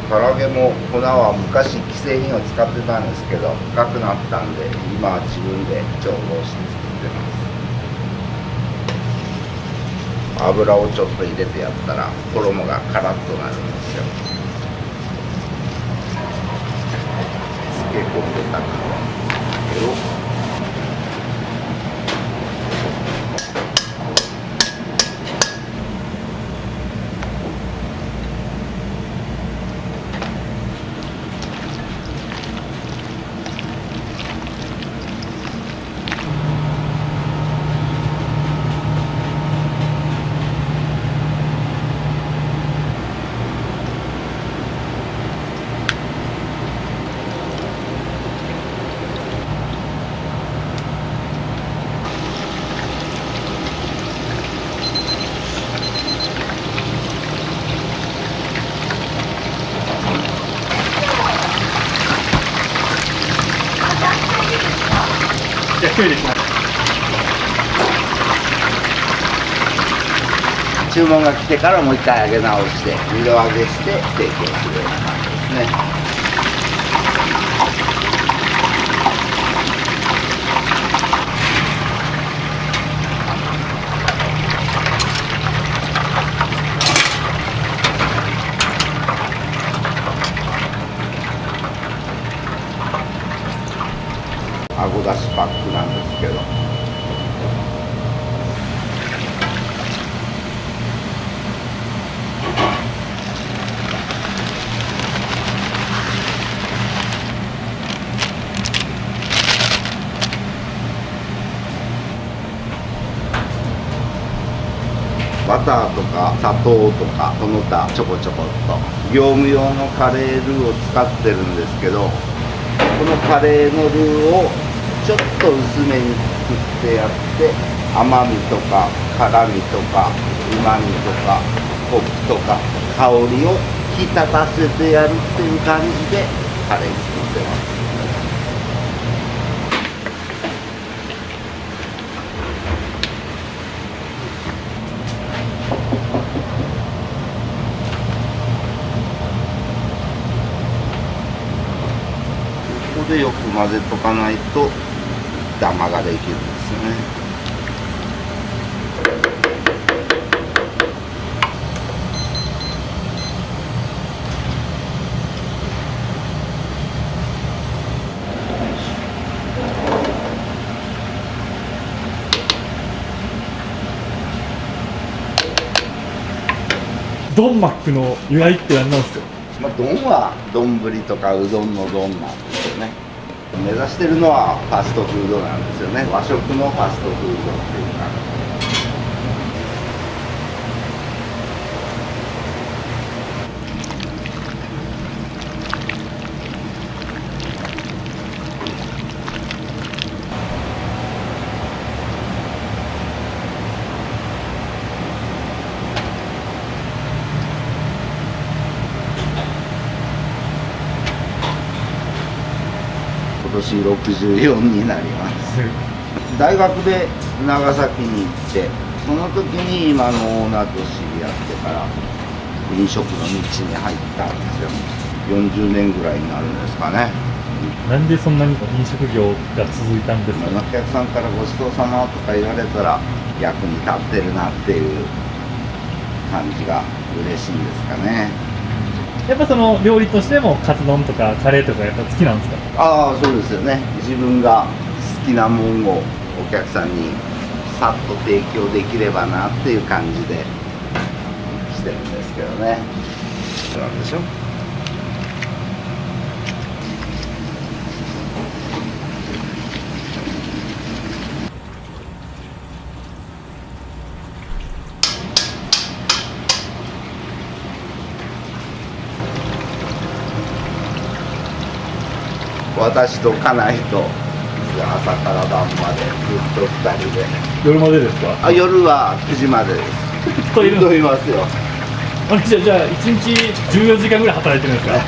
唐揚げも粉は昔既製品を使ってたんですけど高くなったんで今は自分で調合して作ってます。油をちょっと入れてやったら衣がカラッとなるんですよ。漬け込んでた唐揚げをじゃあ一人でします。注文が来てからもう一回揚げ直して2度揚げして提供するような感じですね。あごだしパックなんですけどバターとか砂糖とかその他ちょこちょこっと業務用のカレールーを使ってるんですけどこのカレーのルーをちょっと薄めに作ってやって甘みとか辛みとかうまみとかコクとか香りを引き立たせてやるっていう感じでカレー作ってます。ここでよく混ぜとかないとダマができるんですよね。ドンマックの由来って何なんですか？まあ、丼は丼とかうどんの丼なんですよね。目指してるのはファストフードなんですよね。和食のファストフードっていうか。今年64になります。大学で長崎に行って、その時に今のオーナーと知り合ってから飲食の道に入ったんですよ。40年ぐらいになるんですかね。なんでそんなに飲食業が続いたんですか？お客さんからごちそうさまとか言われたら役に立ってるなっていう感じが嬉しいんですかね。やっぱその料理としてもカツ丼とかカレーとかやっぱ好きなんですか？ああ、そうですよね。自分が好きなもんをお客さんにさっと提供できればなっていう感じでしてるんですけどね。なんでしょう。私と家内と朝から晩までずっと2人で。夜までですか？あ、夜は9時までです。人いるの？人いますよ。あれじゃあ1日14時間ぐらい働いてるんですか？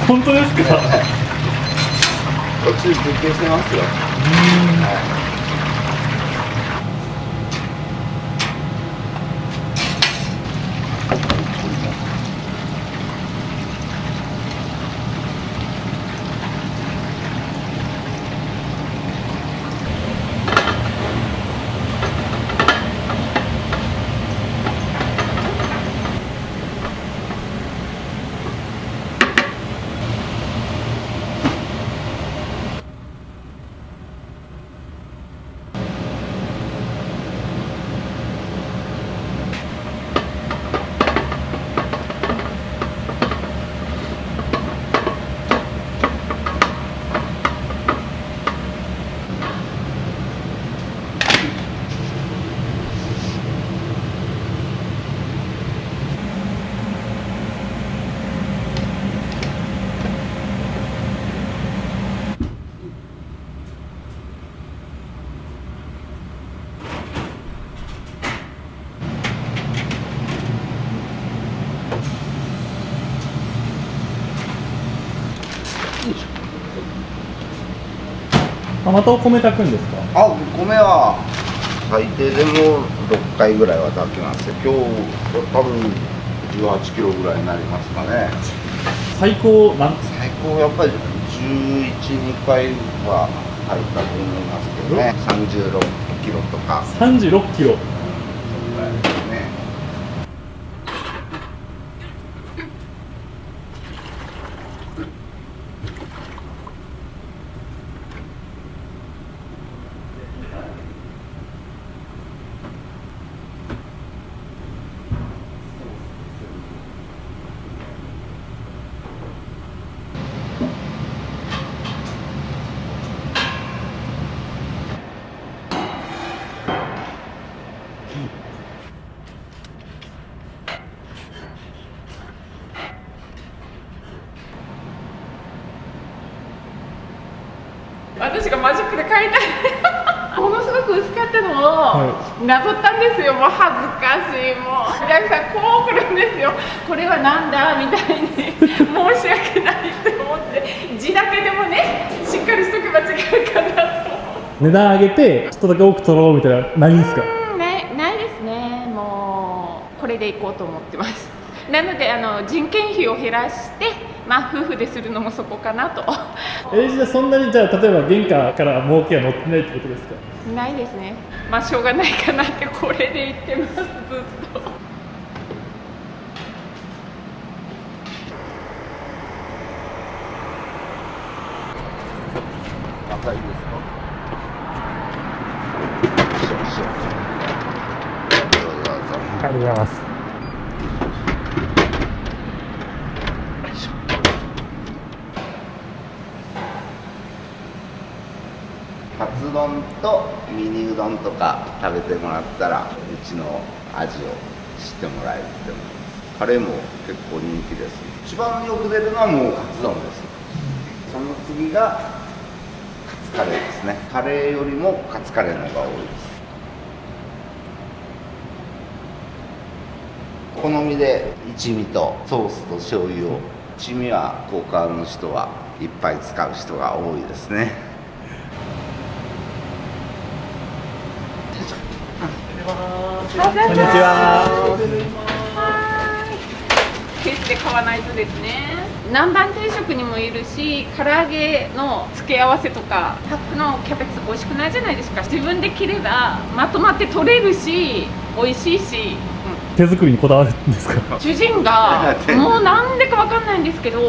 本当ですか？途中休憩してますよ。はい。あ、またお米炊くんですか？あ、米は最低でも6回ぐらいは炊きますよ。今日多分18キロぐらいになりますかね。最高最高やっぱり11、2回は炊いたと思いますけどね。36キロとか。36キロ。ぐらいですね。私がマジックで描いたものすごく薄かったのをなぞったんですよ。もう恥ずかしい。もうお客さんこう来るんですよ。これはなんだみたいに申し訳ないって思って字だけでもねしっかりしとけば違うかなと思って。値段上げてちょっとだけ多く取ろうみたいなないんですか？ないですね。もうこれでいこうと思ってます。なので人件費を減らしてまあ夫婦でするのもそこかなとじゃあそんなにじゃあ例えば原価から儲けは乗ってないってことですか？ないですね。まあしょうがないかなってこれで言ってますずっと。赤いですか？ありがとうございます。カツ丼とミニうどんとか食べてもらったらうちの味を知ってもらえるって思います。カレーも結構人気です。一番よく出るのはもうカツ丼です。その次がカツカレーですね。カレーよりもカツカレーの方が多いです。好みで一味とソースと醤油を、一味は効果の人はいっぱい使う人が多いですね。こんにちは。ケースで買わないとですね。南蛮定食にもいるし、唐揚げの付け合わせとか、パックのキャベツ美味しくないじゃないですか。自分で切ればまとまって取れるし、美味しいし。手作りにこだわるんですか？主人がもうなんでかわかんないんですけど、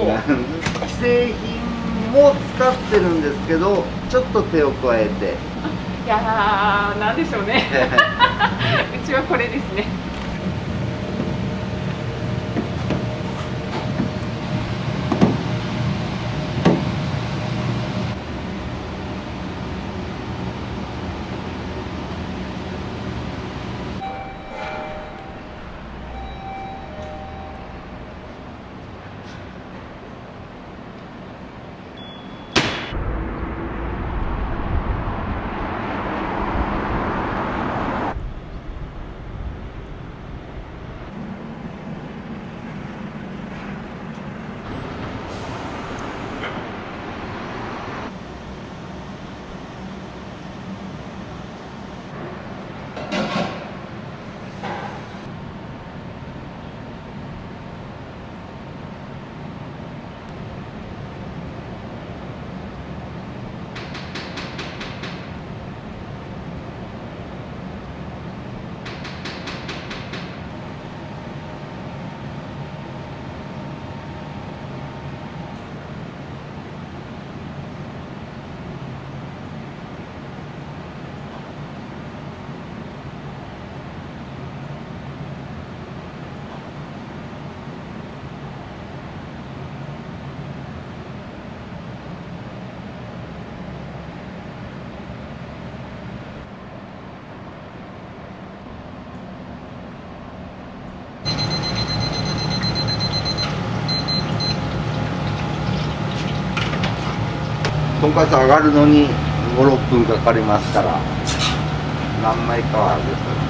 既製品も使ってるんですけど、ちょっと手を加えて。いやー、なんでしょうね。うちはこれですね。とんかつ上がるのに5、6分かかりますから、何枚かは揚げてますね。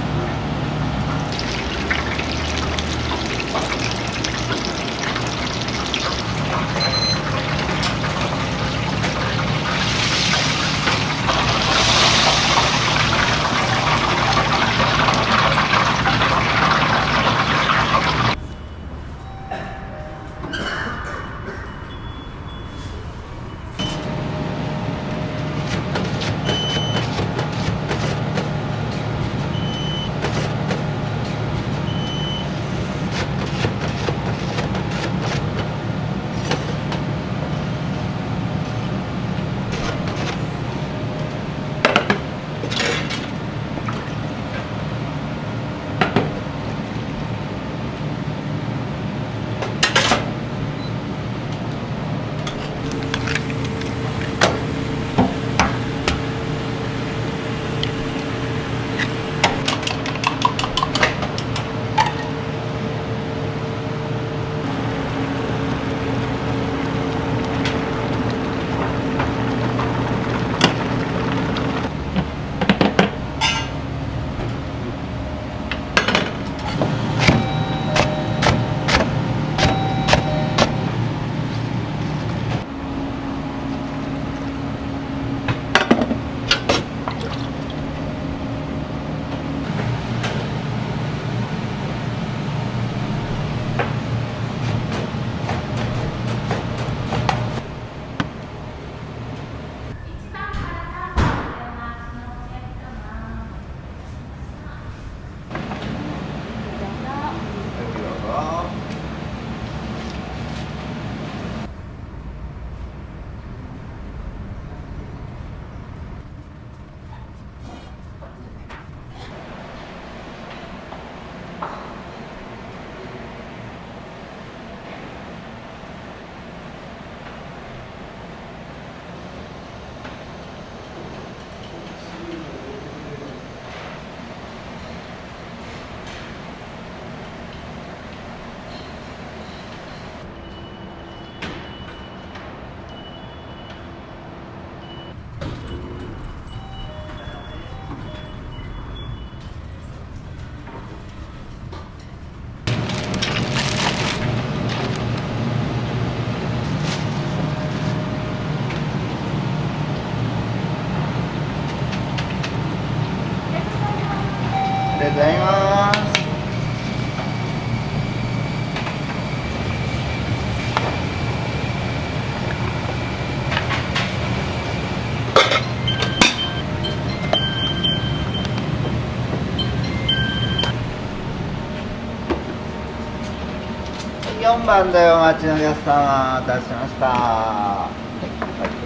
番でお待ちのお客様、お待たせしました。はい、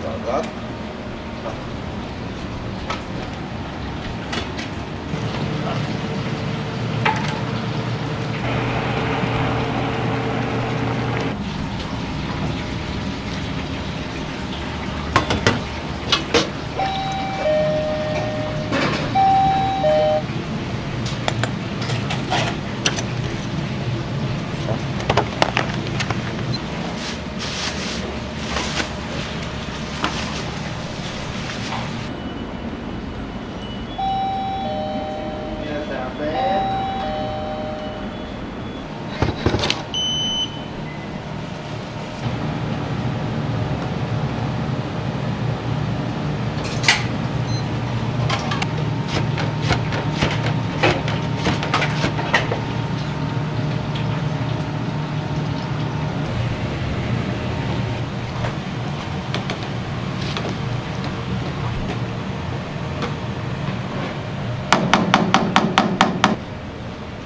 どうぞ。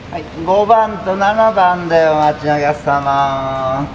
はい、5番と7番でお待ちのお客様。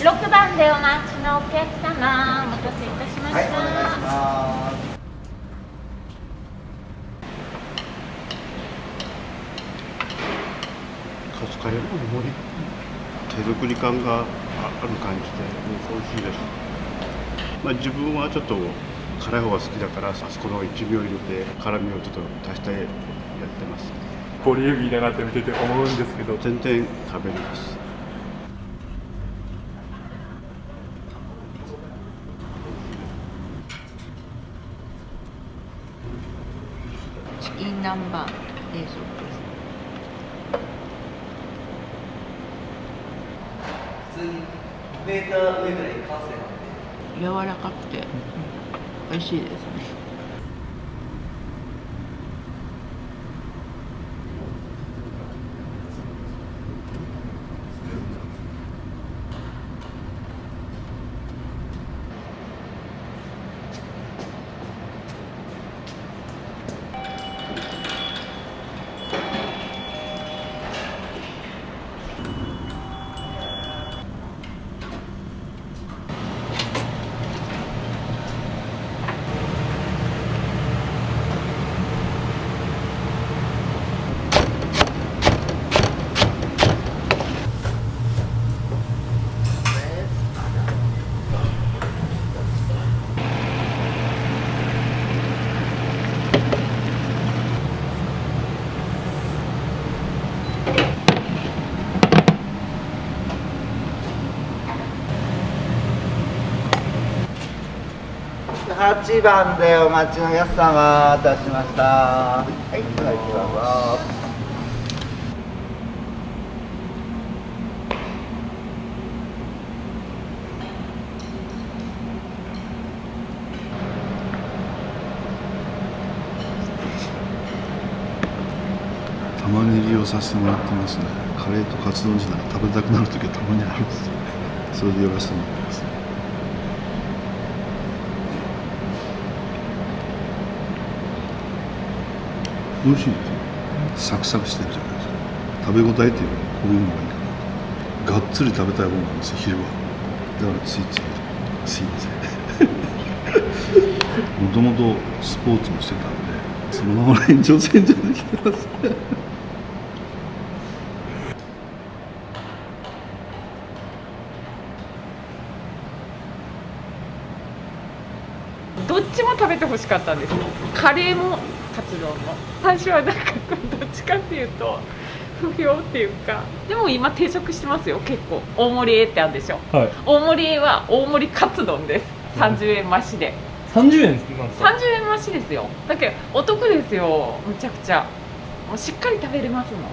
6番でお待ちのお客様、お待たせいたしました。はい、お願いします。カツカレーの盛り手作り感がある感じで美味しいです。まあ、自分はちょっと辛い方が好きだからあそこの一味を入れて辛みをちょっと足してやってます。ボリューミーだなって見てて思うんですけど、全然食べれます。チキン南蛮冷蔵庫です。普通に上から完成なんで柔らかくて美味しいですね。8番でお待ちのお客様、お待たせしました。はい、どうぞ。玉ねぎをさせてもらってますね。カレーとカツ丼自体食べたくなる時はたまにあるんですよ。それでやらせてもらってます。美味しいですよ。サクサクしてるじゃないですか。食べ応えっていうのはこういうのがいいかな。がっつり食べたい方なんですよ、昼は。だからスイッチ入れる。すいません。もともとスポーツもしてたんで、そのまま延長線上できてます。どっちも食べてほしかったんですよ。カレーもカツ丼も最初はなんかどっちかっていうと不評っていうか、でも今定食してますよ。結構大盛り A ってあるでしょ、はい、大盛り A は大盛りカツ丼です。30円増しで。30円なんですか？ 30円増しですよ。だけどお得ですよ、むちゃくちゃ。もうしっかり食べれますもん。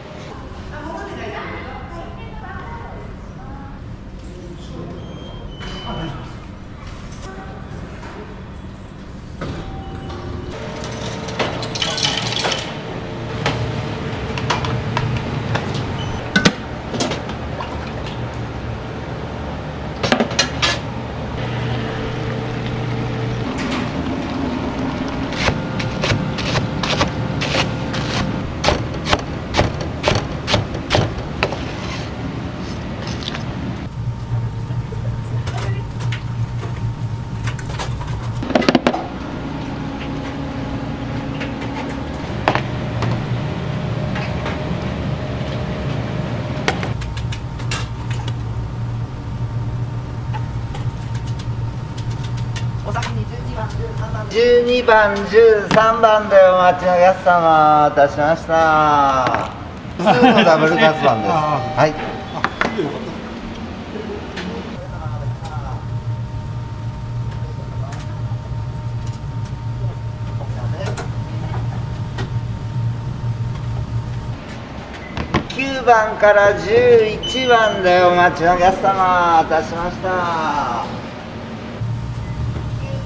12番、13番でお待ちのお客様、いたしました。普通のダブルカツパンです。はい。9番から11番でお待ちのお客様、いたしました。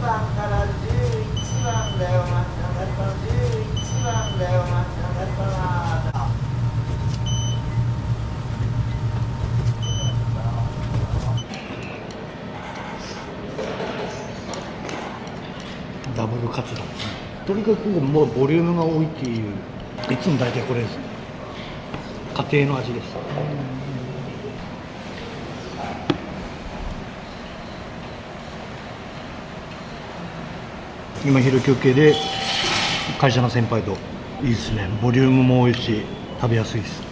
9番から11番でお待ちのお客様、11番でお待ちのお客様。ダブルカツだ。とにかくもうボリュームが多いっていう、いつも大体これです。家庭の味です。今昼休憩で会社の先輩といいですね。ボリュームも多いし食べやすいです。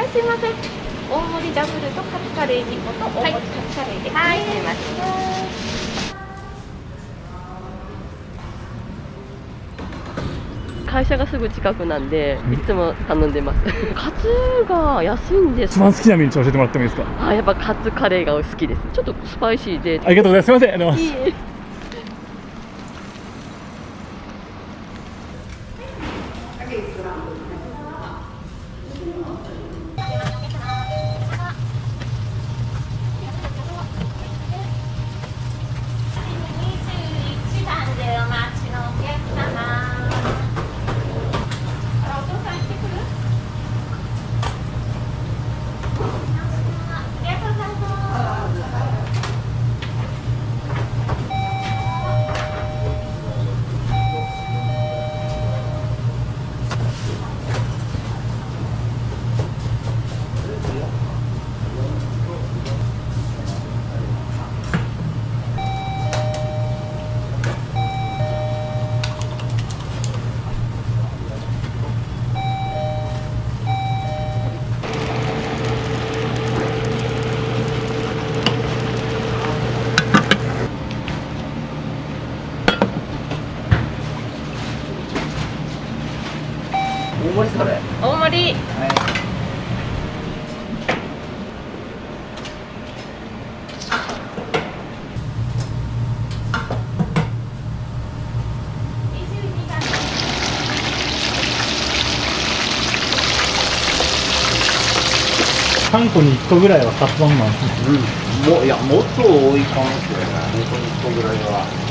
すいません。大盛りダブルとカツカレー2個と大盛りカツカレーです。はい、すいません。会社がすぐ近くなんで、いつも頼んでます。カツが安いんです。一番好きなメニュー教えてもらってもいいですか？あ、やっぱカツカレーが好きです。ちょっとスパイシーで。ありがとうございます。すみません。ありがとうございます。いいえ。お3個に1個ぐらいはカツ丼なんですね。もういやもっと多いかもしれない。本当に1個ぐらいは。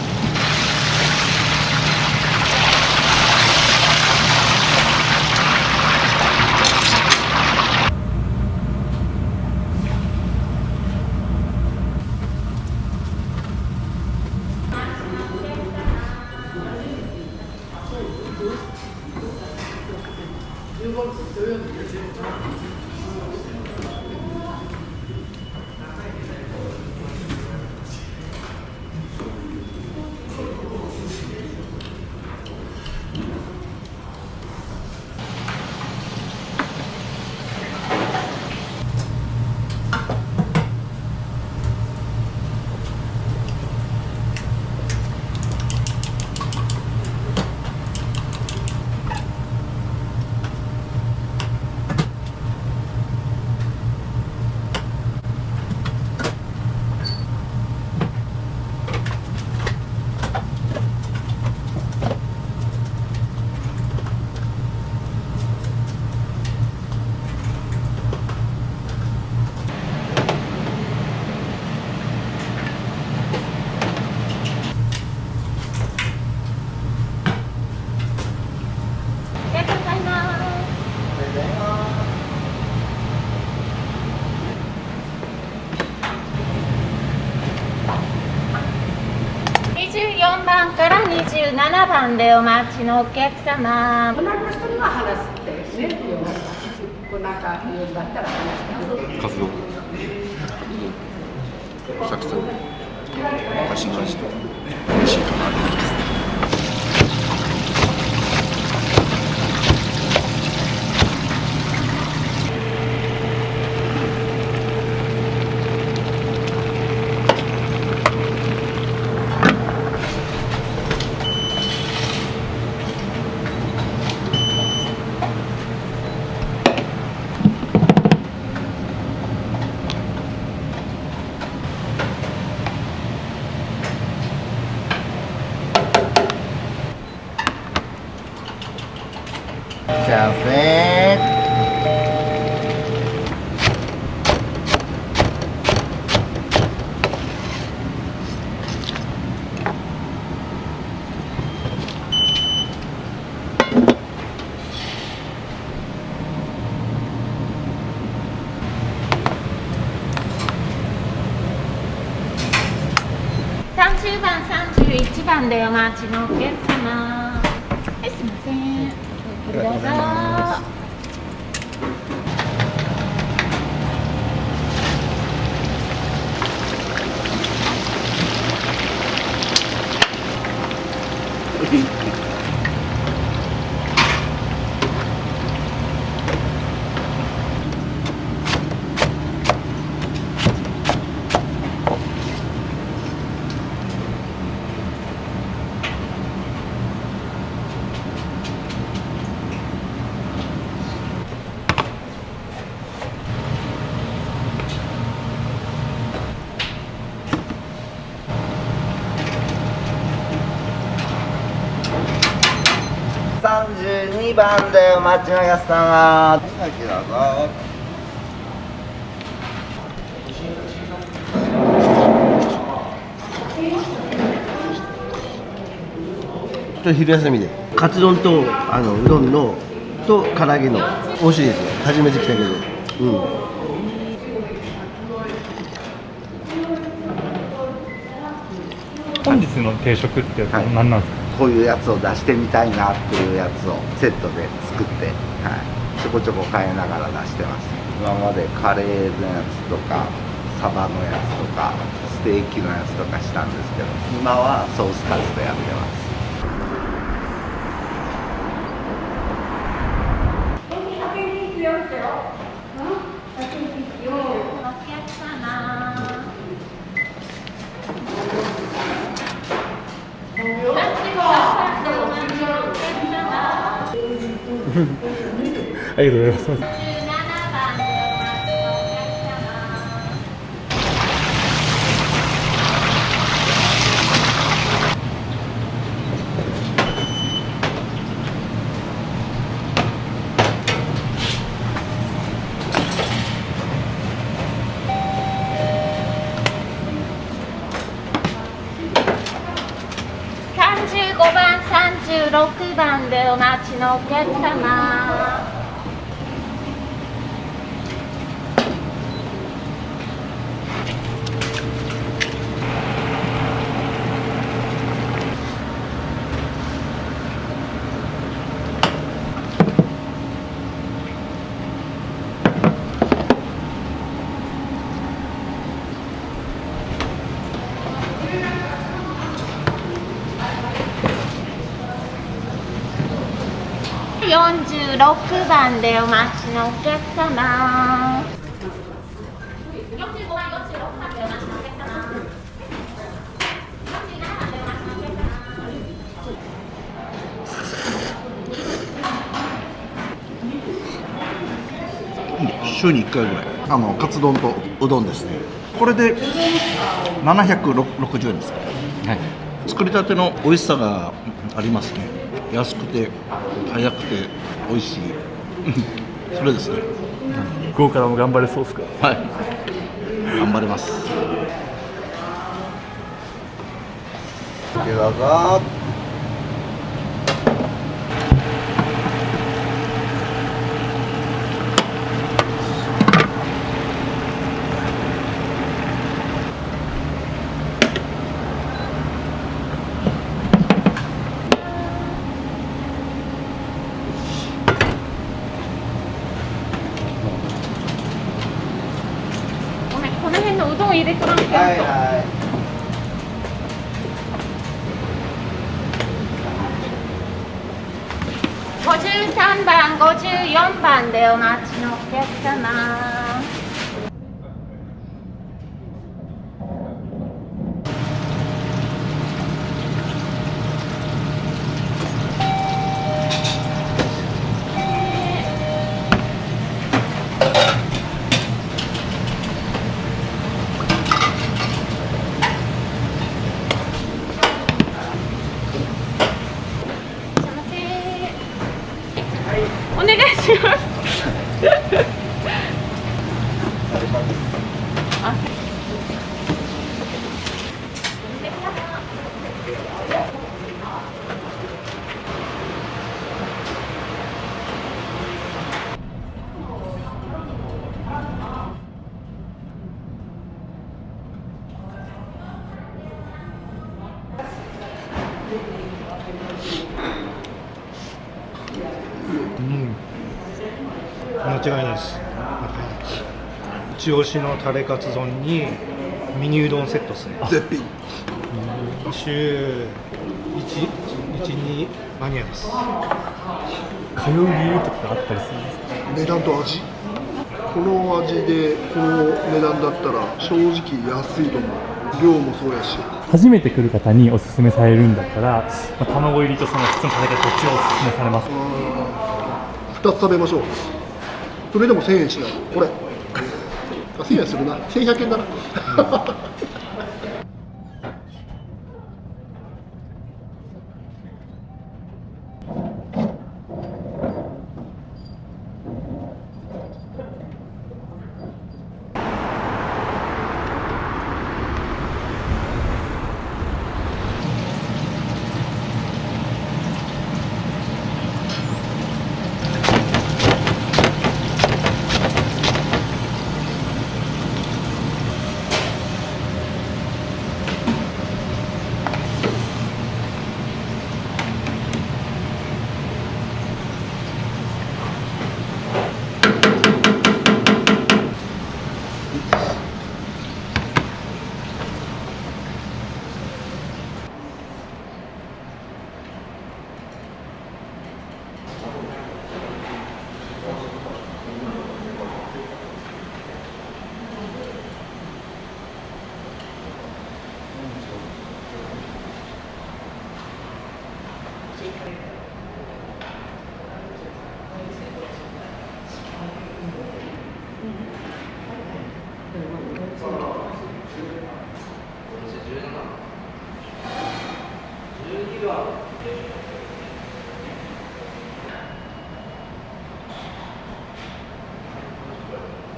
24番から27番でお待ちのお客様。お腹の人には話すってね。お腹言うんだったら話して。カツ丼サクサクおしい感じで美味しいかなと思います。キャフェ30番、31番でお待ちのお客様。はい、すいません。どうぞ。32番でお待ちのお客様。はい、どうぞ。昼休みでカツ丼とうどんのと唐揚げの美味しいですよ。初めて来たけど、本日の定食ってやつは何なんですか？こういうやつを出してみたいなっていうやつをセットで作って、ちょこちょこ変えながら出してます。今までカレーのやつとかサバのやつとかステーキのやつとかしたんですけど、今はソースカツでやってます。ありがとうございます。46番でお待ちのお客様。46番でお待ちのお客様。45番、46番でお待ちのお客様。週に1回ぐらいカツ丼とうどんですね。これで760円ですか、はい、作りたての美味しさがありますね。安くて早くて美味しいそれですね。午後からも頑張れそうですか？はい、頑張れます。ではがこの辺のうどん入れてもらってはいはい。53番、54番でお待ちのお客様。お願いします。間違いないです。一押しのタレカツ丼にミニうどんセットですね。絶品。週1、2間に合います。通う理由とかあったりするんですか？値段と味。この味でこの値段だったら正直安いと思う。量もそうやし。初めて来る方におすすめされるんだったら、卵入りとその普通のタレカツどっちをおすすめされますか？2つ食べましょう。それでも1000円しない。これ1000円するな。1100円だな。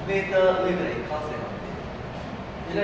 メーター上ぐらい完成なんで。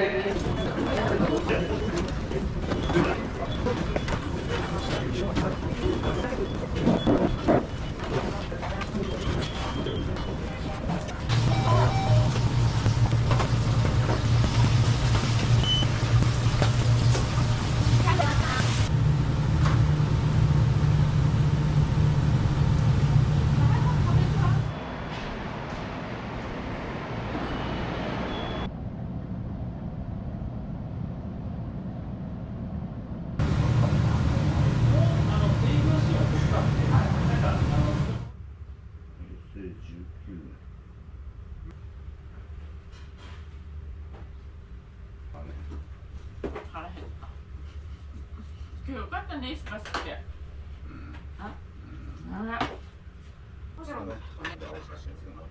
今日よかったね、スパスって。あ、長い。4番5万でお待ちしてます。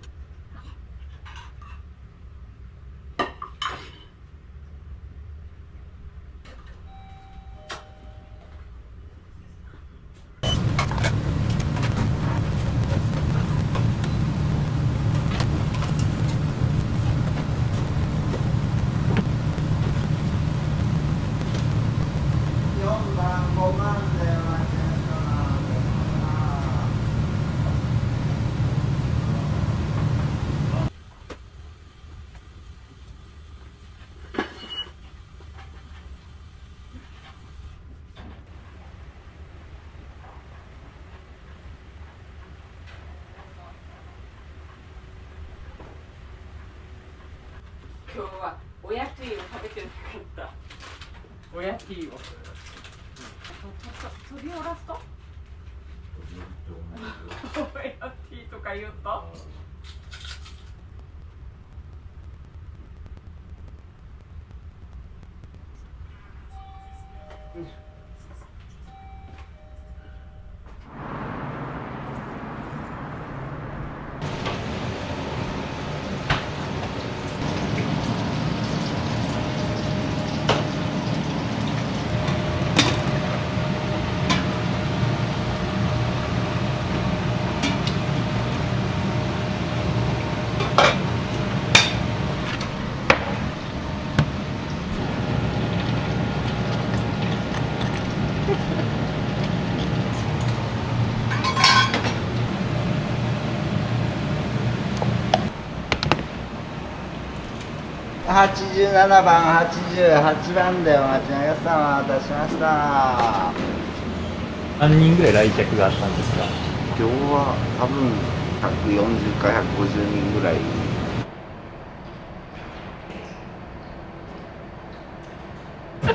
今日は親ティーを食べてなかった。親ティーを。取り下ろすと。親ティーとか言うと。87番、88番でお待ちのお客様、お待たせしました。何人ぐらい来客があったんですか？今日は多分140か150人ぐらい。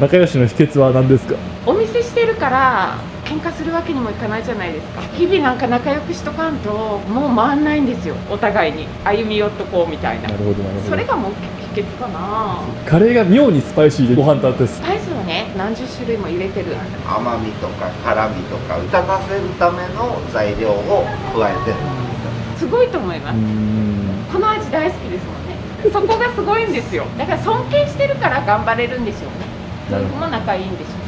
仲良しの秘訣は何ですか？お店してるから喧嘩するわけにもいかないじゃないですか。日々なんか仲良くしとかんともう回んないんですよ。お互いに歩み寄っとこうみたいな。なるほどなるほど。それがもう秘訣かな。カレーが妙にスパイシーでご飯と合ってスパイスをね、何十種類も入れてる。甘みとか辛みとか立たせるための材料を加えてる。すごいと思います。この味大好きですもんね。そこがすごいんですよ。だから尊敬してるから頑張れるんでしょうね。夫婦も仲いいんでしょう。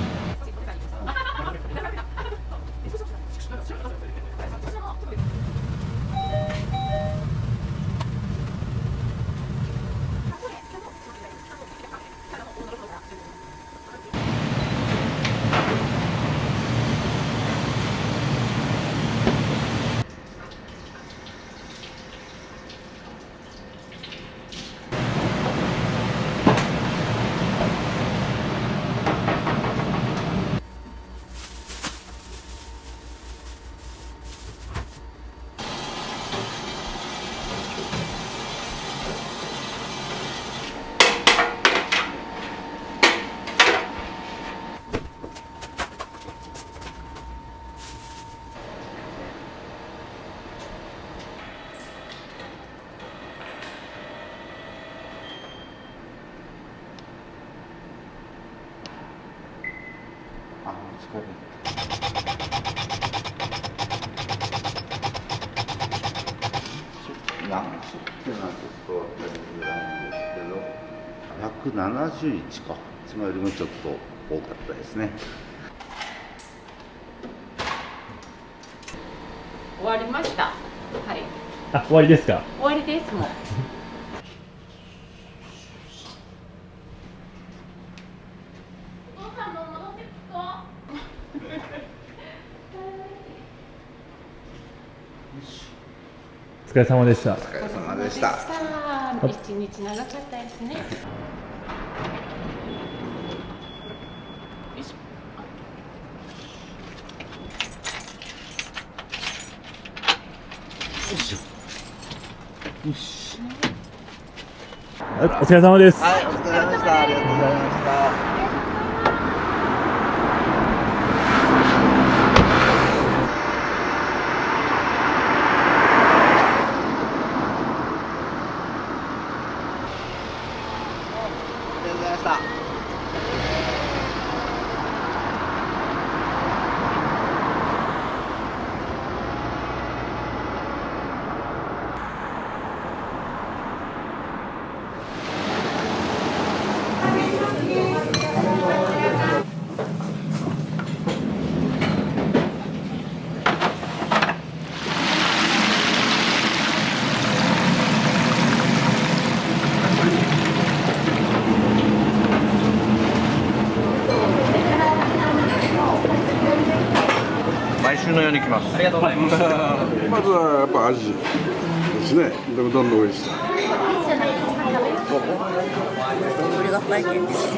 何種っていうのはちょっと分かりづらいんですけど、171か、つまりもちょっと多かったですね。終わりました。はい。あ、終わりですか？終わりですもん。お疲れ様でした。お疲れ様でした。一日長かったですね。よし。お疲れ様です。はい、お疲れ様でした。ありがとうございました。のようにきます。ありがとうございます。まずはやっぱ味ですね。でうどんの美味しさ。これが体験です。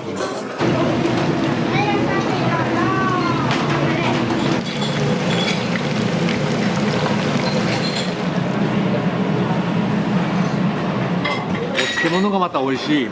漬物がまた美味しい。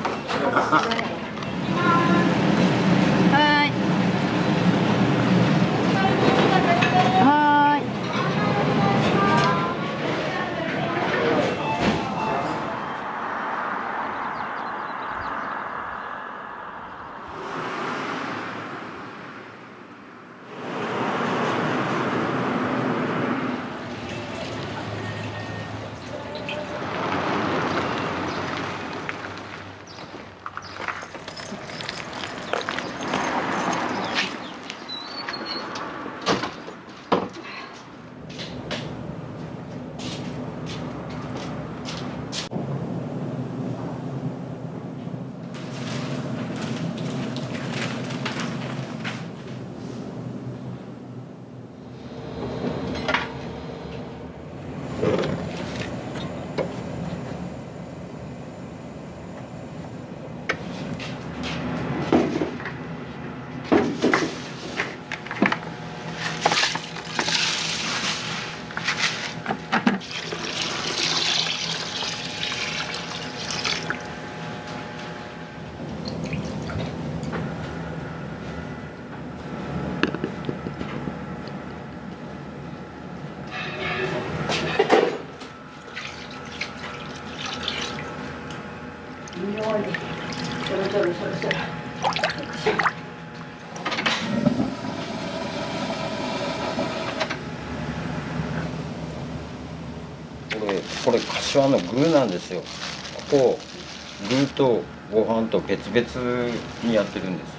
これ柏の具なんですよ。ここ具とご飯と別々にやってるんです。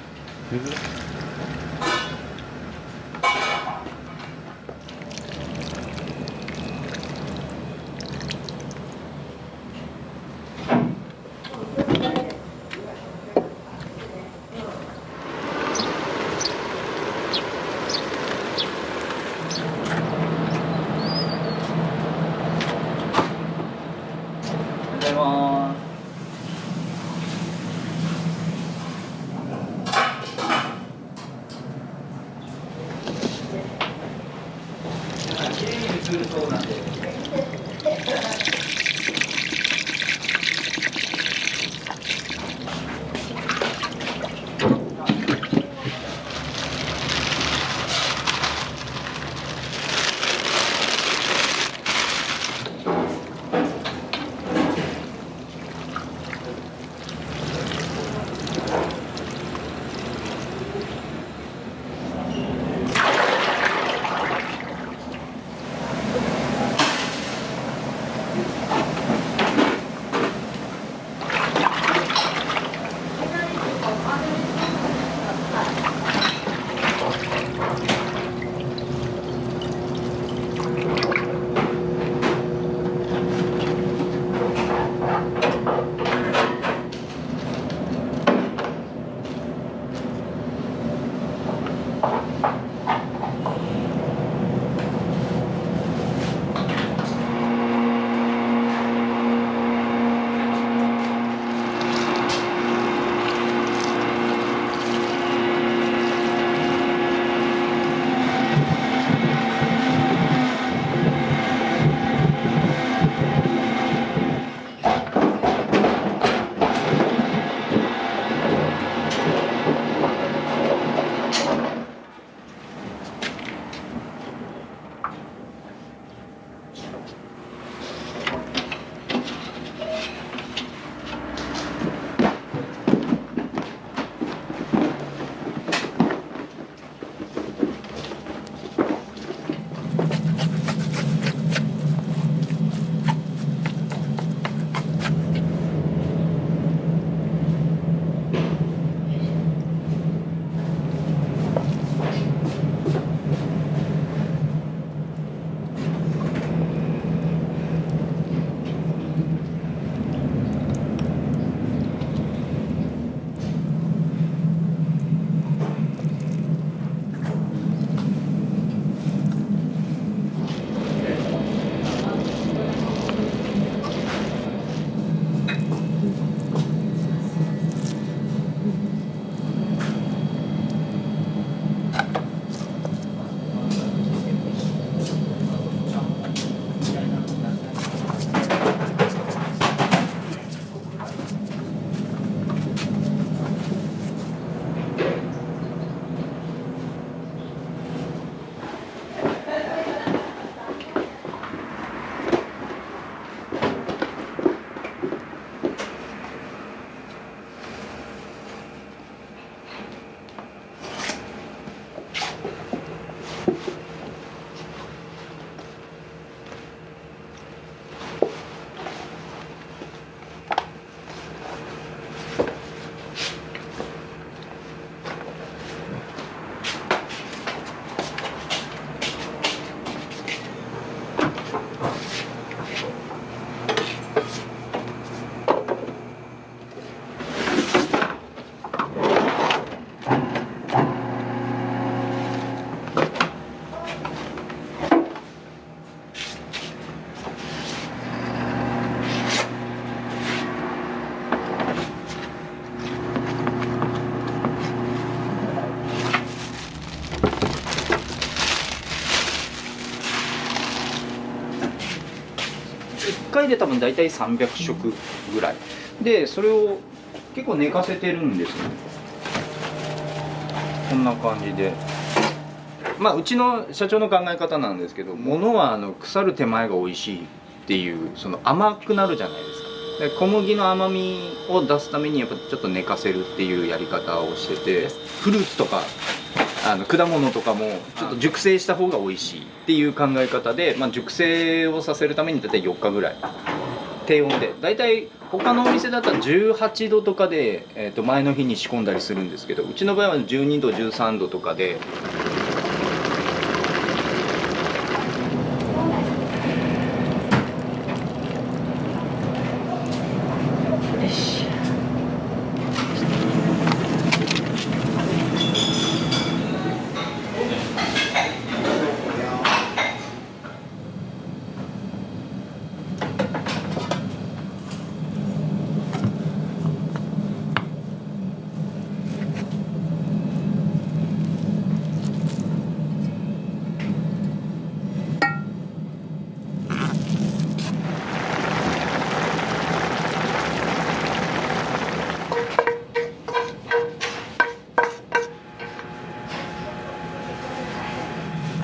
回で多分大体300食ぐらいで、それを結構寝かせてるんですよ。こんな感じで、まあうちの社長の考え方なんですけど、物は腐る手前が美味しいっていう、その甘くなるじゃないですか。で小麦の甘みを出すためにやっぱちょっと寝かせるっていうやり方をしてて、フルーツとか果物とかもちょっと熟成した方が美味しいっていう考え方で、まあ、熟成をさせるために大体4日ぐらい低温で、大体他のお店だったら18度とかで、前の日に仕込んだりするんですけど、うちの場合は12度13度とかで。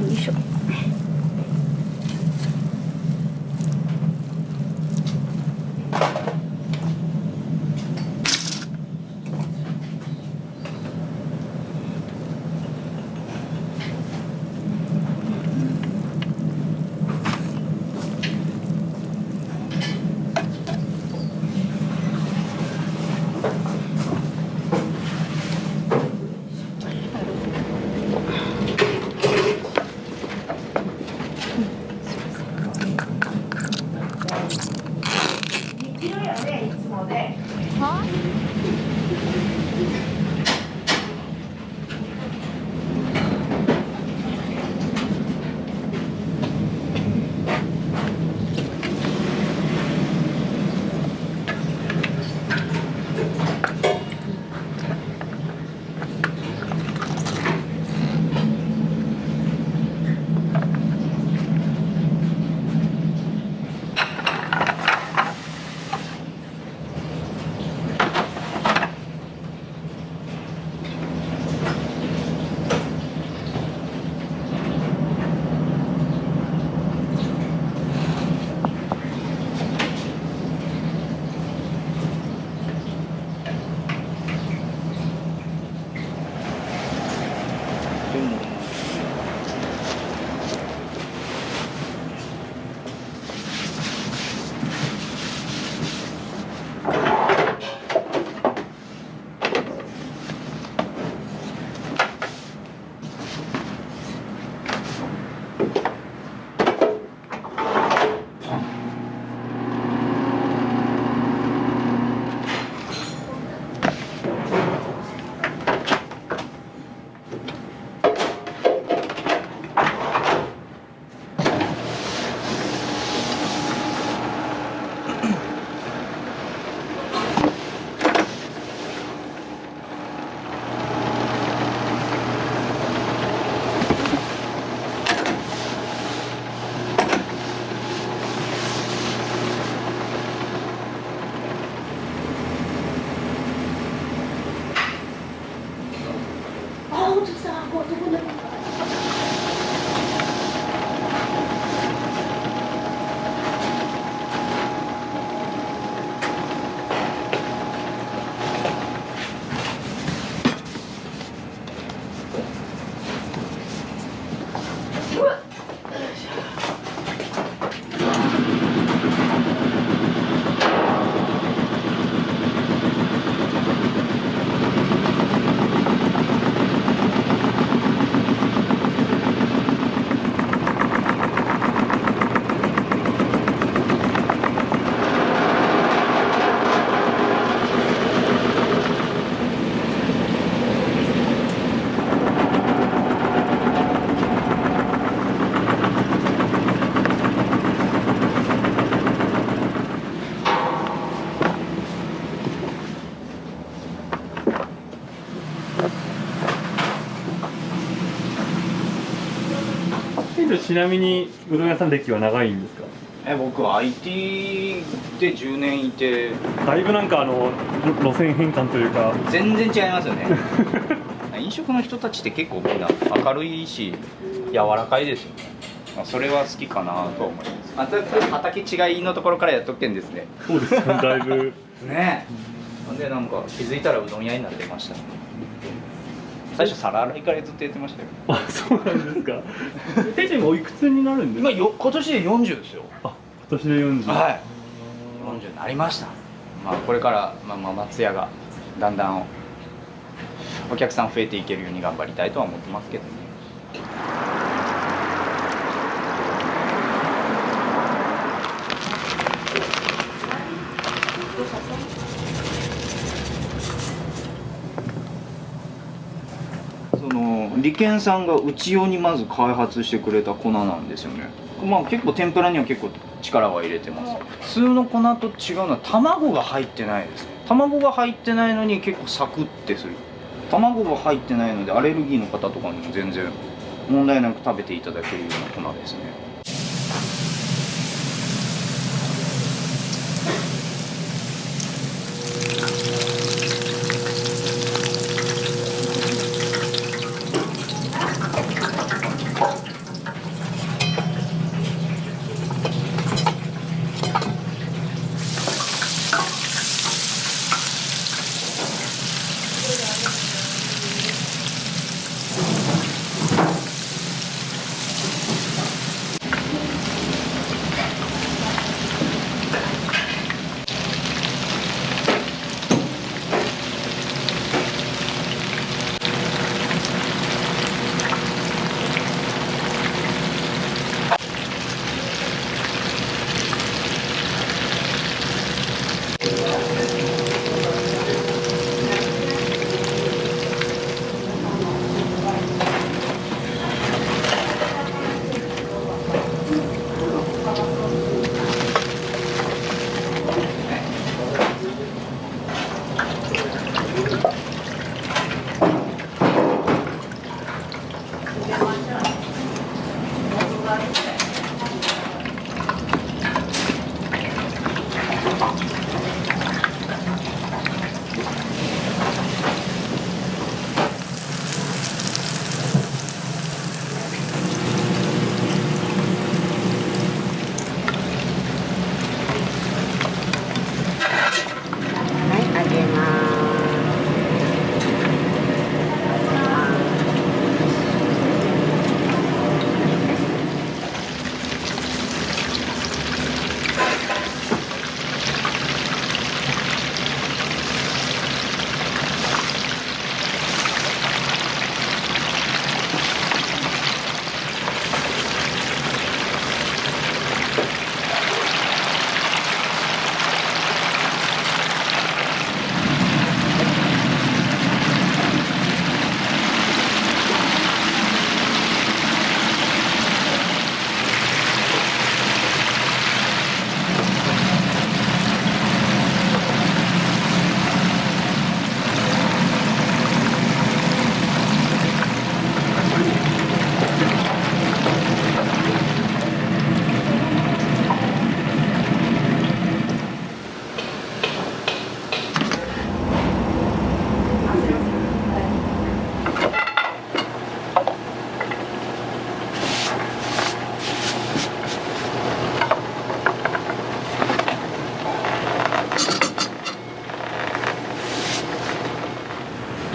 よいしょ。ちなみにうどん屋さん歴は長いんですか？僕 IT で10年いて、だいぶなんか路線変換というか全然違いますよね。飲食の人たちって結構みんな明るいし柔らかいですよね。それは好きかなとは思います。畑違いのところからやっとってんですね。そうですね、だいぶね。なんでなんか気づいたらうどん屋になってました。最初皿洗いからずっとやってましたよ。あ、そうなんですか。店長今おいくつになるんですか。今年で40ですよ。あ、今年で40。はい。40になりました。まあこれから松屋がだんだんお客さん増えていけるように頑張りたいとは思ってますけどね。利権さんがうち用にまず開発してくれた粉なんですよね。まあ結構天ぷらには結構力は入れてます。普通の粉と違うのは卵が入ってないですね。卵が入ってないのに結構サクッてする。卵が入ってないのでアレルギーの方とかにも全然問題なく食べていただけるような粉ですね。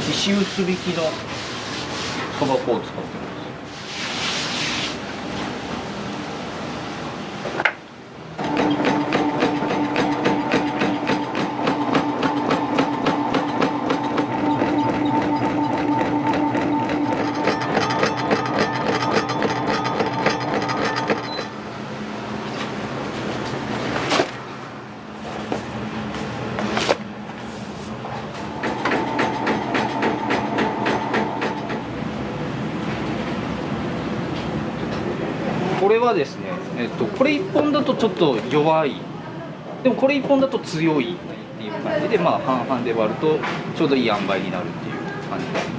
石臼引きのそば粉を使ってます。これはですね、これ1本だとちょっと弱い、でもこれ1本だと強いっていう感じで、まあ半々で割るとちょうどいい塩梅になるっていう感じです。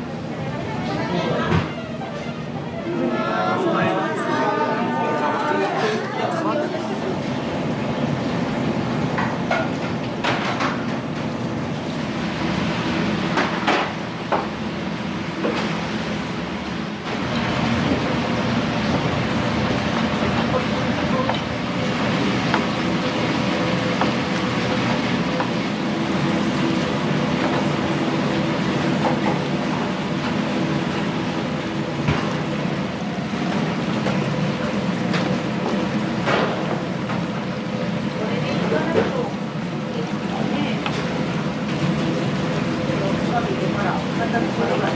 ったところまで。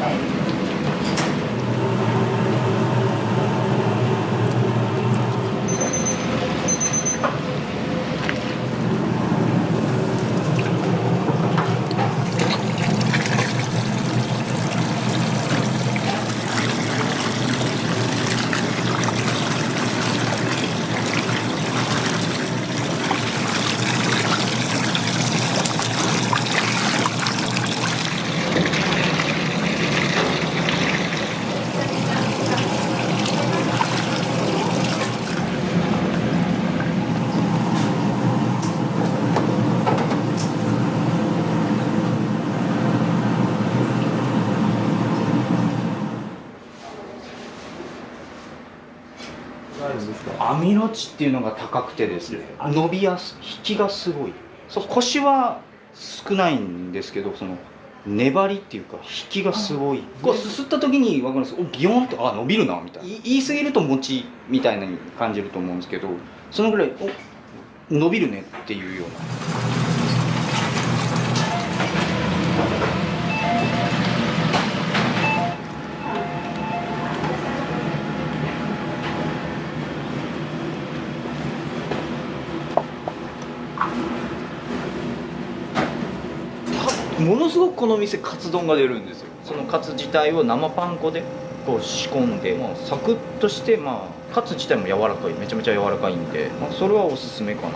網ロ値っていうのが高くてですね、伸びやすい、引きがすごい。そう、腰は少ないんですけど、その粘りっていうか引きがすごい。こうすすった時に分かるんです。お、ビヨンって、あ、伸びるなみたいな。言い過ぎると餅みたいなに感じると思うんですけど、そのぐらいお、伸びるねっていうような。ものすごくこの店カツ丼が出るんですよ。そのカツ自体を生パン粉でこう仕込んで、まあ、サクッとして、まあ、カツ自体も柔らかい、めちゃめちゃ柔らかいんで、まあ、それはおすすめかな。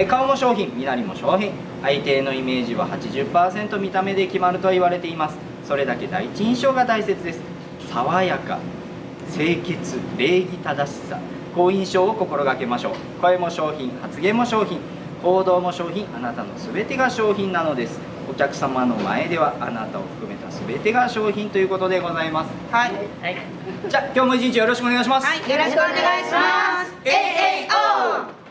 顔も商品、身なりも商品。相手のイメージは 80% 見た目で決まると言われています。それだけ第一印象が大切です。爽やか、清潔、礼儀正しさ、好印象を心がけましょう。声も商品、発言も商品、行動も商品、あなたの全てが商品なのです。お客様の前ではあなたを含めた全てが商品ということでございます。はい、じゃあ今日も一日よろしくお願いします。はい、よろしくお願いします。AAO。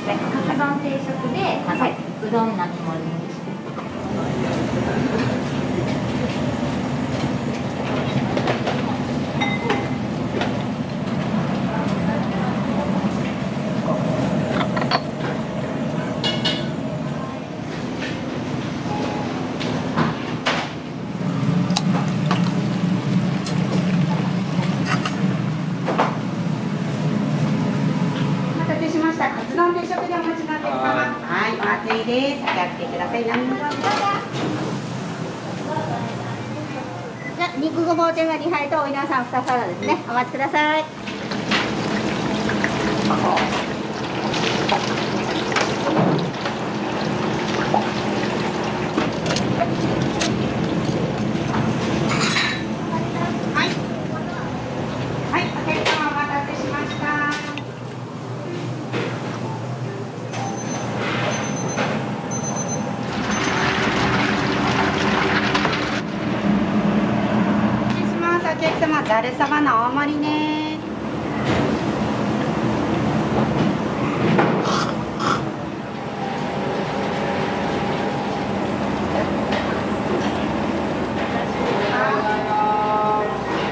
カツ丼定食で、はい、うどん夏盛りにして。カツ丼定食でお待ちのお客様。はい、お熱いです。お気をつけください。何分じゃあ、肉ごぼう天が2杯とおいなさん2皿ですね。お待ちください。ざるそばの大盛りね。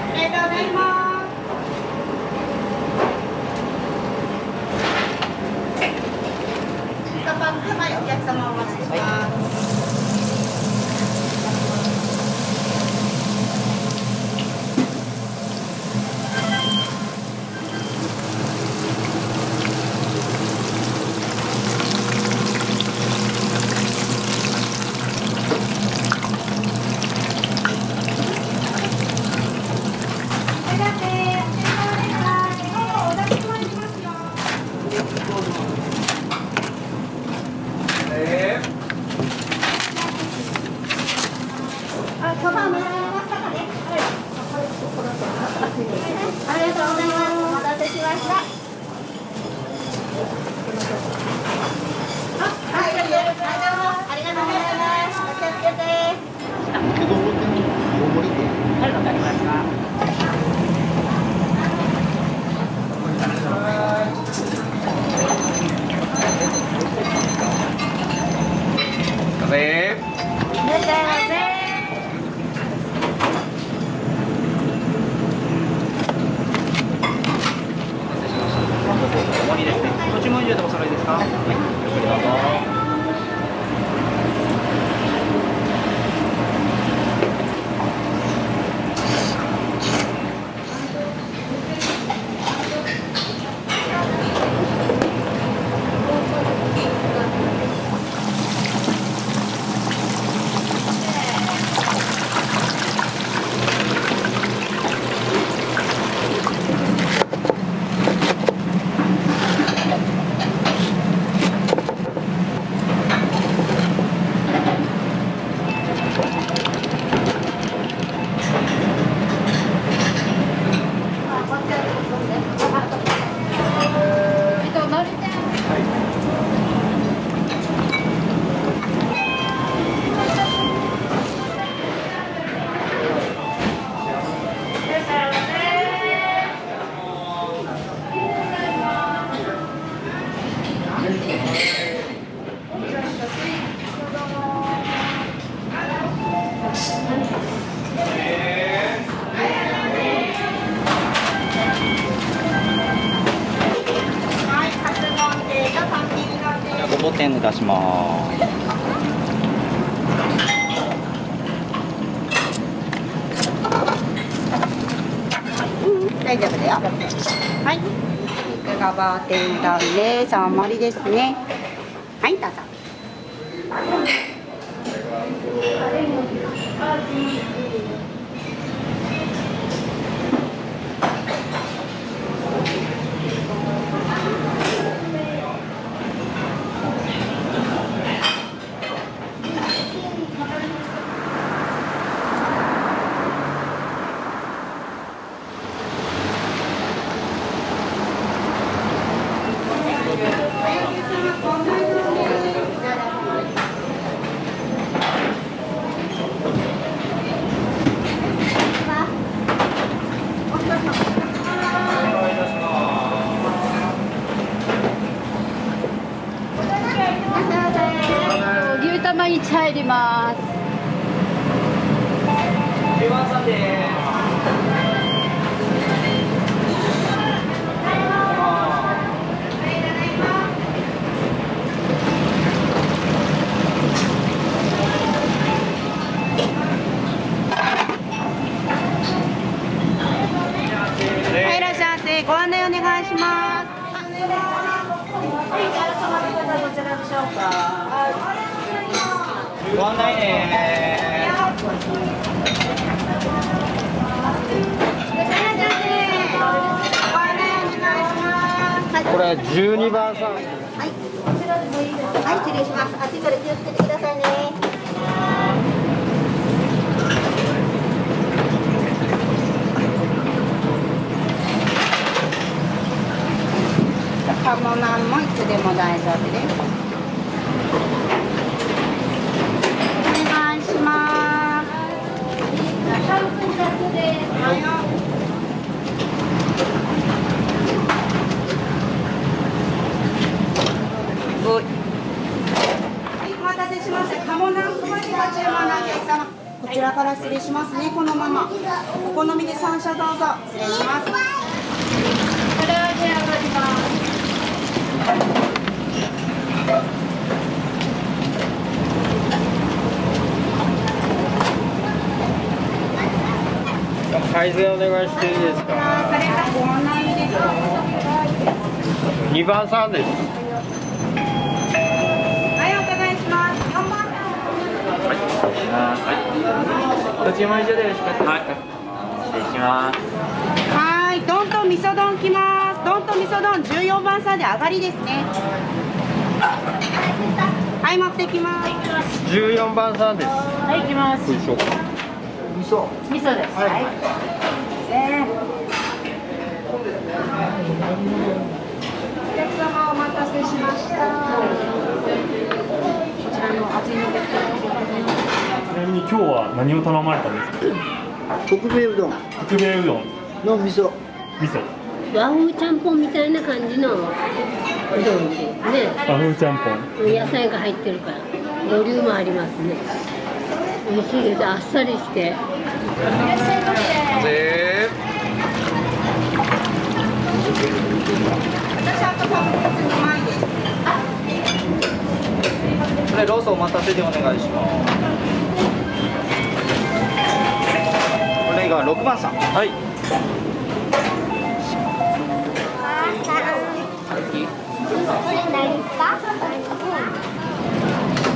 ありがとうございます。パンツ、はい、お客様お待ちします。せ。終わりですね。ご注文以上でお揃いですか。はい、ゆっくりどうぞ。ごぼ天出します。大丈夫だよ。はい。肉がバーテンダンで3盛りですね。はい、どうぞ。牛玉1入ります。はい、いらっしゃいませ。ご案内お願いします。どちらでしょうか。ご案内ね。これ12番さん。はい、失礼します。足から気をつけてくださいね。鴨なんもいつでも大丈夫です。お願いします。3分経つです。はい、お待たせしました。鴨なんそばにご注文のお客様。こちらから失礼しますね。このまま。お好みで3社どうぞ。失礼します。これは出上がります。改善お願いしていいですか。ご案内ですよ。2番さんです。はい、お伺いします。4番ご注文以上でよろしかったですか。はい。失礼します。はい、どんと味噌丼きます。どんと味噌丼14番さんで上がりですね。はい、持ってきます。14番さんです。はい、行きます。よいしょ。味噌です。はい。お客様お待たせしました。こちらの味の別でございます。ちなみに今日は何を頼まれたんですか。特命うどん特命うどんの味噌。和風ちゃんぽんみたいな感じのうどんですね。和風ちゃんぽん。野菜が入ってるから。ボリュームありますね。美味しいです。あっさりして。いらっしゃいませ。私あとパン2枚です。これロースお待たせでお願いします。これが6番さん。はい。これ何ですか？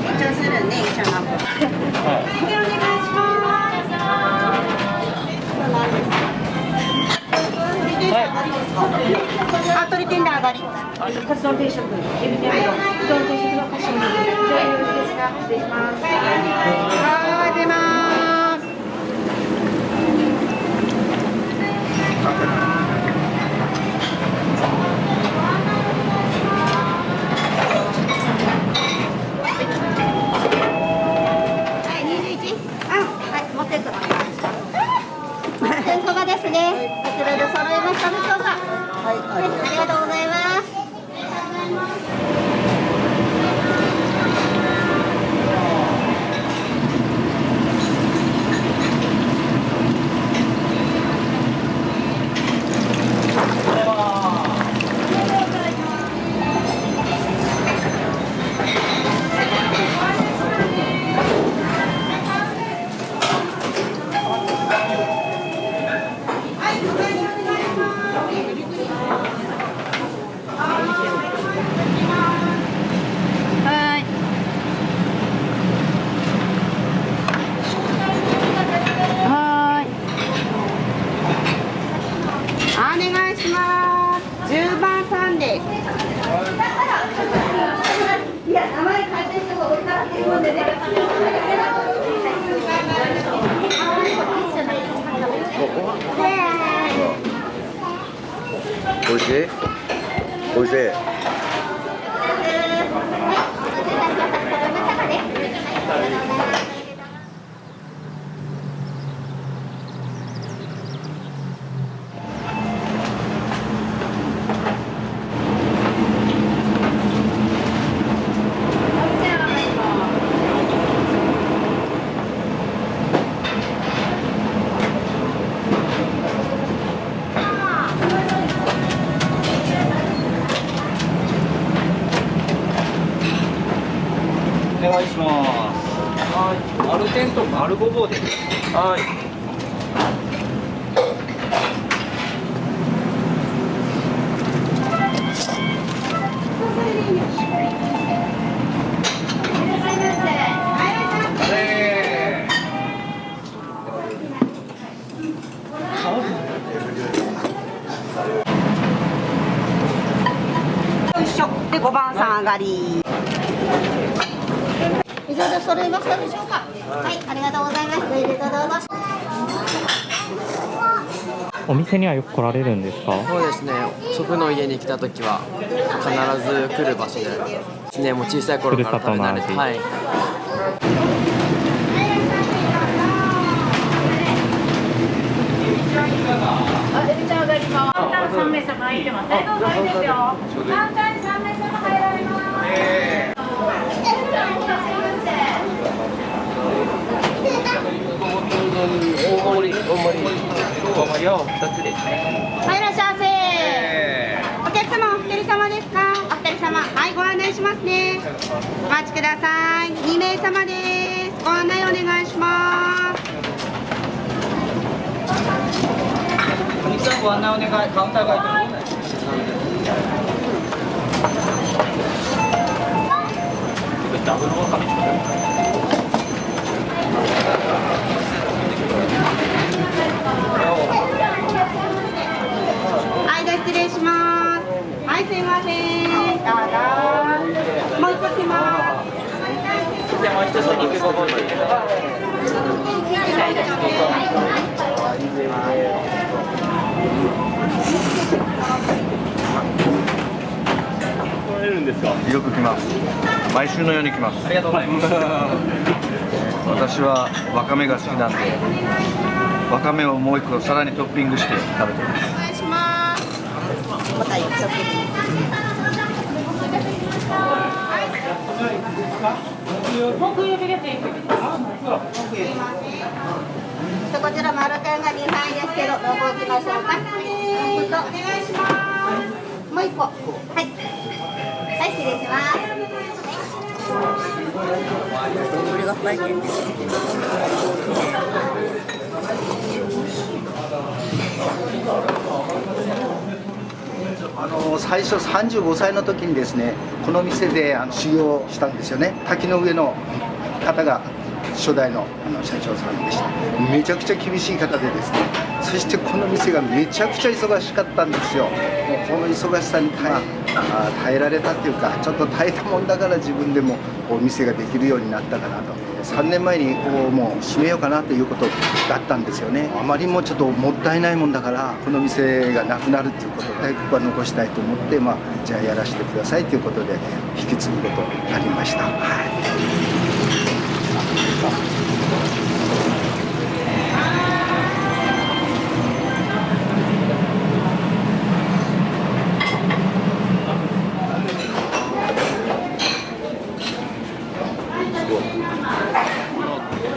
緊張するね、一緒なの。で、お願いします。あ、鶏天で上がり。カツ丼定食、エビ天丼、うどん定食のかしわに、以上よろしいですか？失礼します。はい、出ます。はい、21。はい、持ってください。天そばですね。こちらで揃いましたでしょうか。はい、ありがとうございます。おいしい？おいしい。お願いします。はい。丸天と丸ごぼうです。はい。よいしょ。で、5番さん上がり。以上で揃いましたでしょうか。はい、ありがとうございます。どうぞ。お店にはよく来られるんですか？そうですね。祖父の家に来た時は必ず来る場所ですね。もう小さい頃から食べ慣れて、はい。エビちゃん上がります。3名様入ってます。どうぞいいですよ。3回3名様入られます。大盛りを2つですね。はい、いらっしゃいませ。お客様、お一人様ですか？お一人様。はい、ご案内しますね。お待ちください。2名様です。ご案内お願いします。お兄さんご案内お願い。カウンターが空いてます。ダブルわかめはい、では失礼します。はい、すいません。どうぞ。もう一個来ます。じゃあもう一つ肉ごぼう入れてください。来られるんですか？よく来ます。毎週のように来ます。ありがとうございます。私はわかめが好きなんで、わかめをもう一個さらにトッピングして食べてます。お願いします。また気をつけて。木曜日が定休日ですか？こちらマルカンが2杯ですけど、どこ行きましょうか。お願いします。もう一個。はい。はい、失礼します。これがバイキンです。最初35歳の時にですね、この店で修行したんですよね。滝の上の方が初代の社長さんでした。めちゃくちゃ厳しい方でですね、そしてこの店がめちゃくちゃ忙しかったんですよ。もうこの忙しさに耐えられたっていうか、ちょっと耐えたもんだから自分でもお店ができるようになったかなと。3年前にもう閉めようかなということだったんですよね。あまりにもちょっともったいないもんだから、この店がなくなるっていうことで、ここは残したいと思って、じゃあやらせてくださいということで引き継ぐことになりました。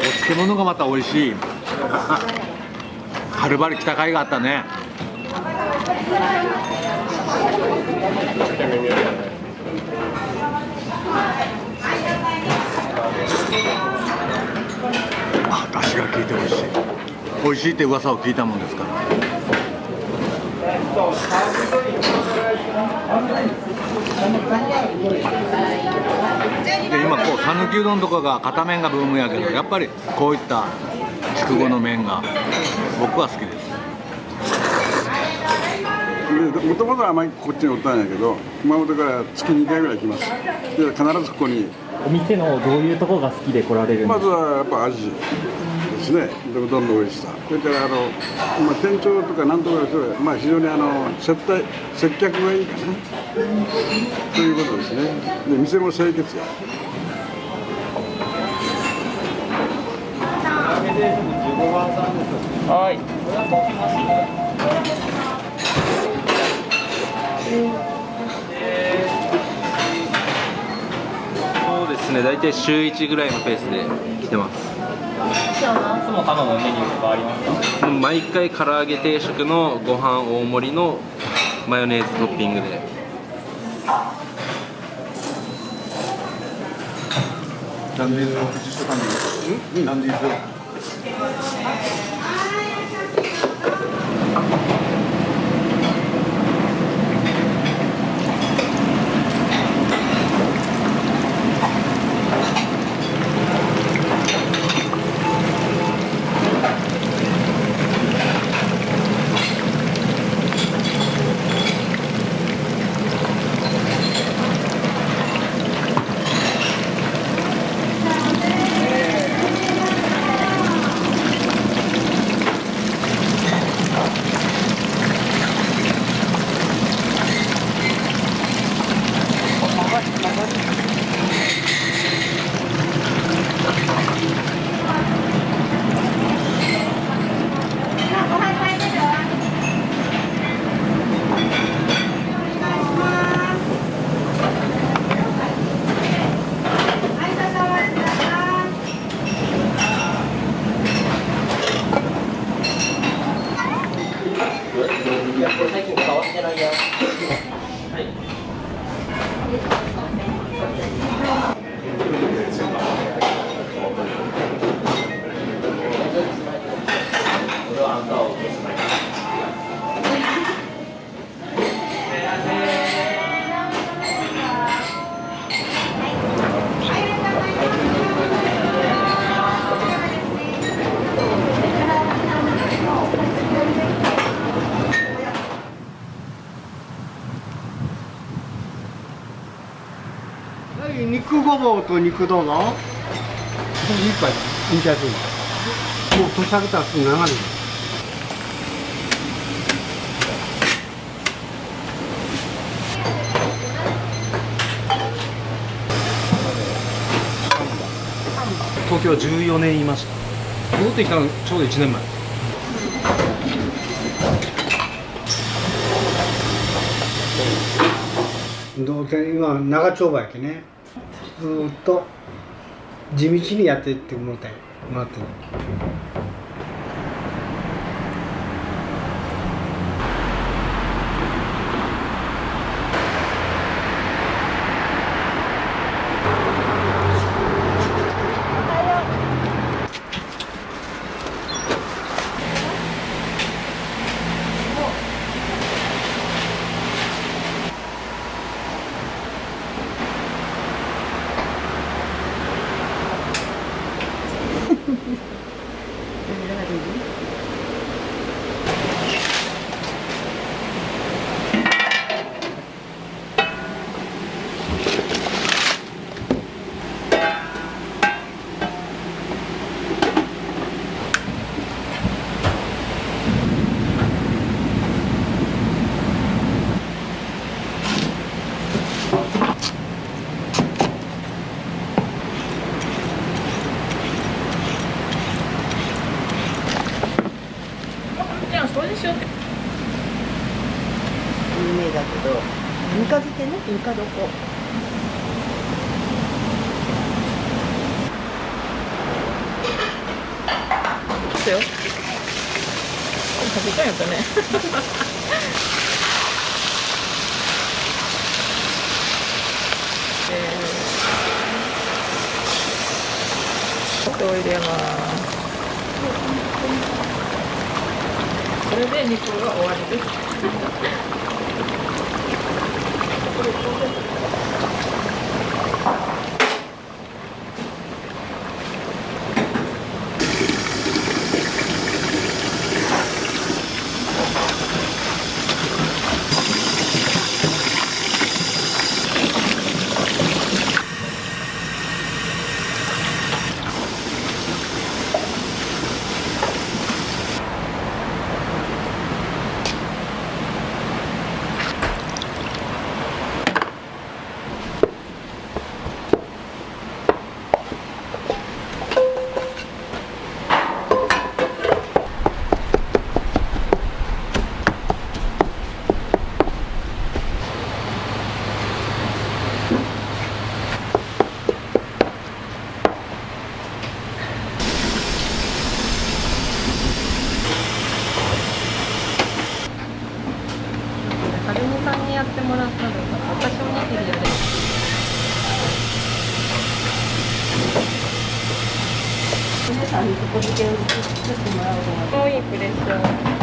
お漬物がまた美味しい。はるばる来た甲斐があったね。出汁が効いて美味しい。美味しいって噂を聞いたもんですから。で今こう讃岐うどんとかが片麺がブームやけど、やっぱりこういった筑後の麺が僕は好きです。もともとはあまりこっちにおったんやけど、熊本から月2回ぐらい来ます。で必ずここに。お店のどういうところが好きで来られるんですか？まずはやっぱ味ですね。でうどんの美味しさ。それから店長とかなんとかですね、非常に接客がいいかな。ということですね。で店も清潔や。はい。そうですね、大体週1ぐらいのペースで来てます。いつも頼むメニューとかありますか？毎回唐揚げ定食のご飯大盛りのマヨネーズトッピングで。なんでなんで肉ごぼうと肉どうぞ。一杯いいやつ。もう年明けたらすぐ流れる。東京は14年いました。戻ってきたのちょうど1年前。どうせ今長丁場やけね。ずーっと地道にやっていってもらってる。有名だけど、ぬか漬けね、ぬか床。ですよ。食べたいやったね。お入れます。これで肉が終わりです。はるみさんにやってもらったのが私おにぎりやで。皆さんに底付けを作ってもらおうと思って。もういいプレッシャー。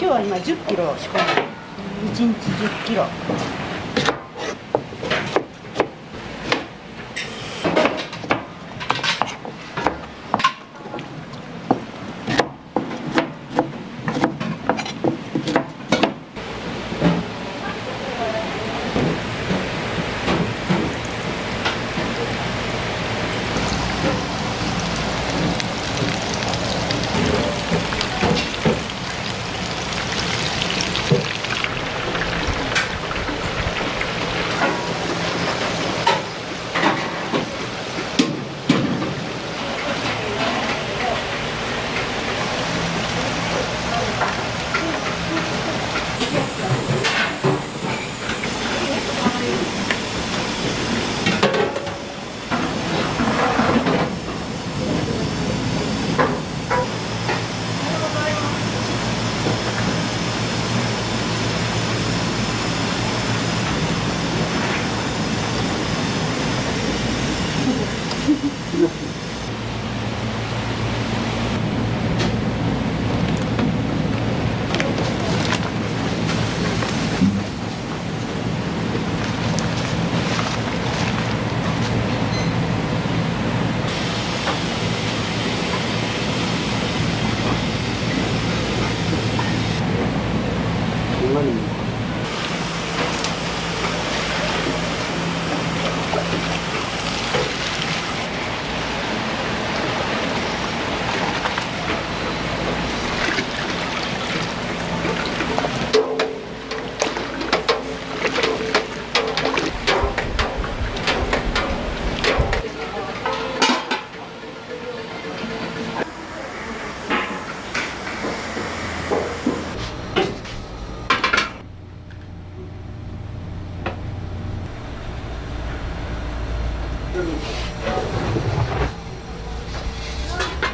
今日は今10キロ仕込んで、1日10キロ。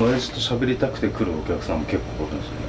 親父と喋りたくて来るお客さんも結構いるんですよね。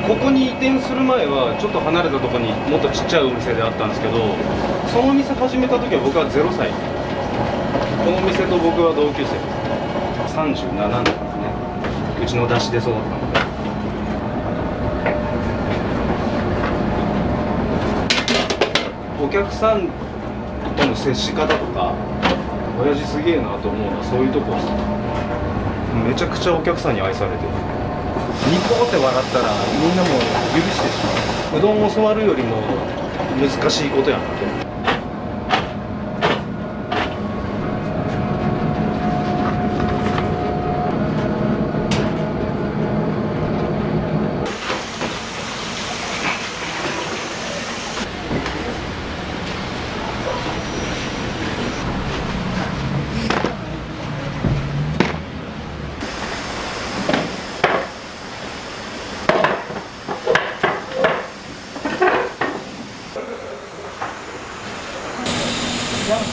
ここに移転する前はちょっと離れたところにもっとちっちゃいお店であったんですけど、その店始めた時は僕は0歳。この店と僕は同級生です。37年ですね。うちの出汁で育ったので。お客さんとの接し方とか、親父すげえなと思うのはそういうとこです。めちゃくちゃお客さんに愛されてる。ニコって笑ったらみんなも許してしまう。うどんを教わるよりも難しいことやなと。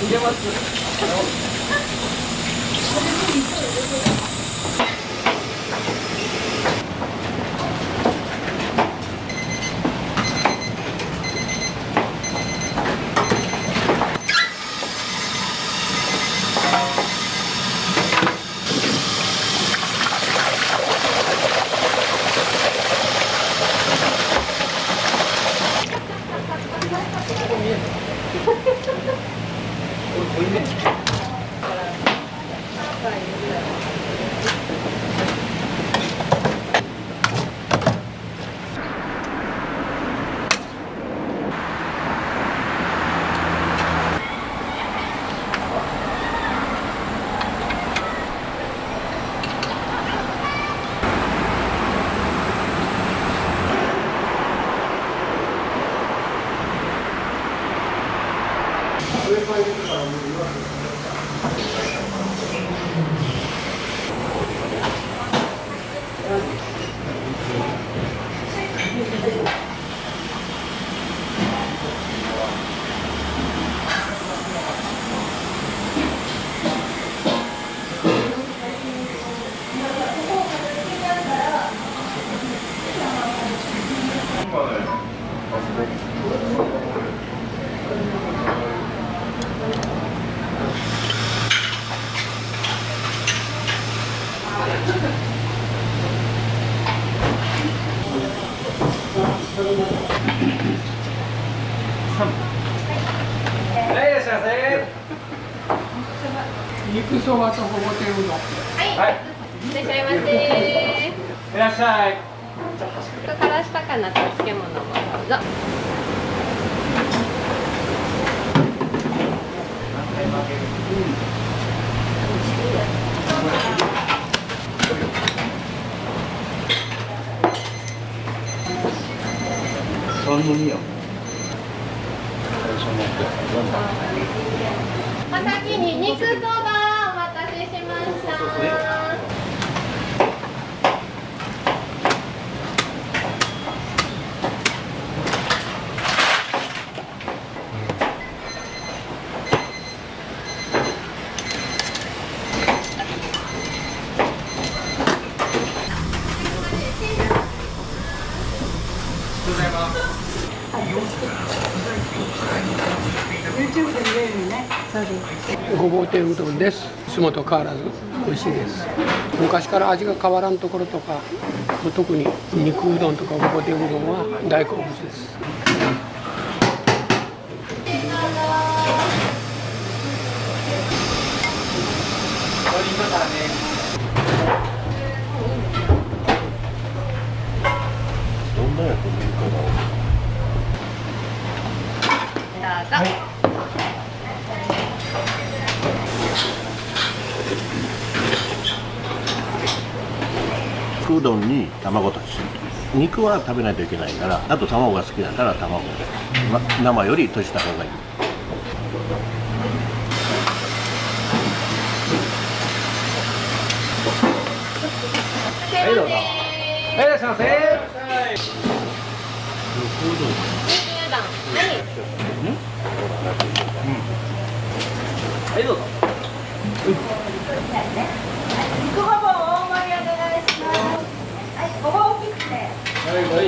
入れます。いらっしゃいませ。肉そばとほぼ天うどん。はい。いらっしゃいませ。いらっしゃい。ちょっとからしたかなと漬物もどうぞ。三宮。お先に肉そばお待たせしました。そうですごぼう天うどんです。いつもと変わらず美味しいです。昔から味が変わらんところとか、特に肉うどんとかごぼう天うどんは大好物です。肉うどんに卵とじ、肉は食べないといけないから、あと卵が好きだから卵、生より閉じた方がいい。はいどうぞ。はいいらっしゃいませ。はいどうぞ。肉ごぼう大盛りお願いします。はい、ごぼう大きくて。はい。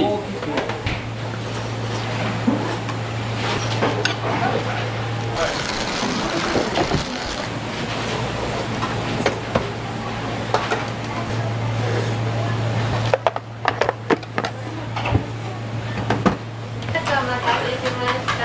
お待たせしました。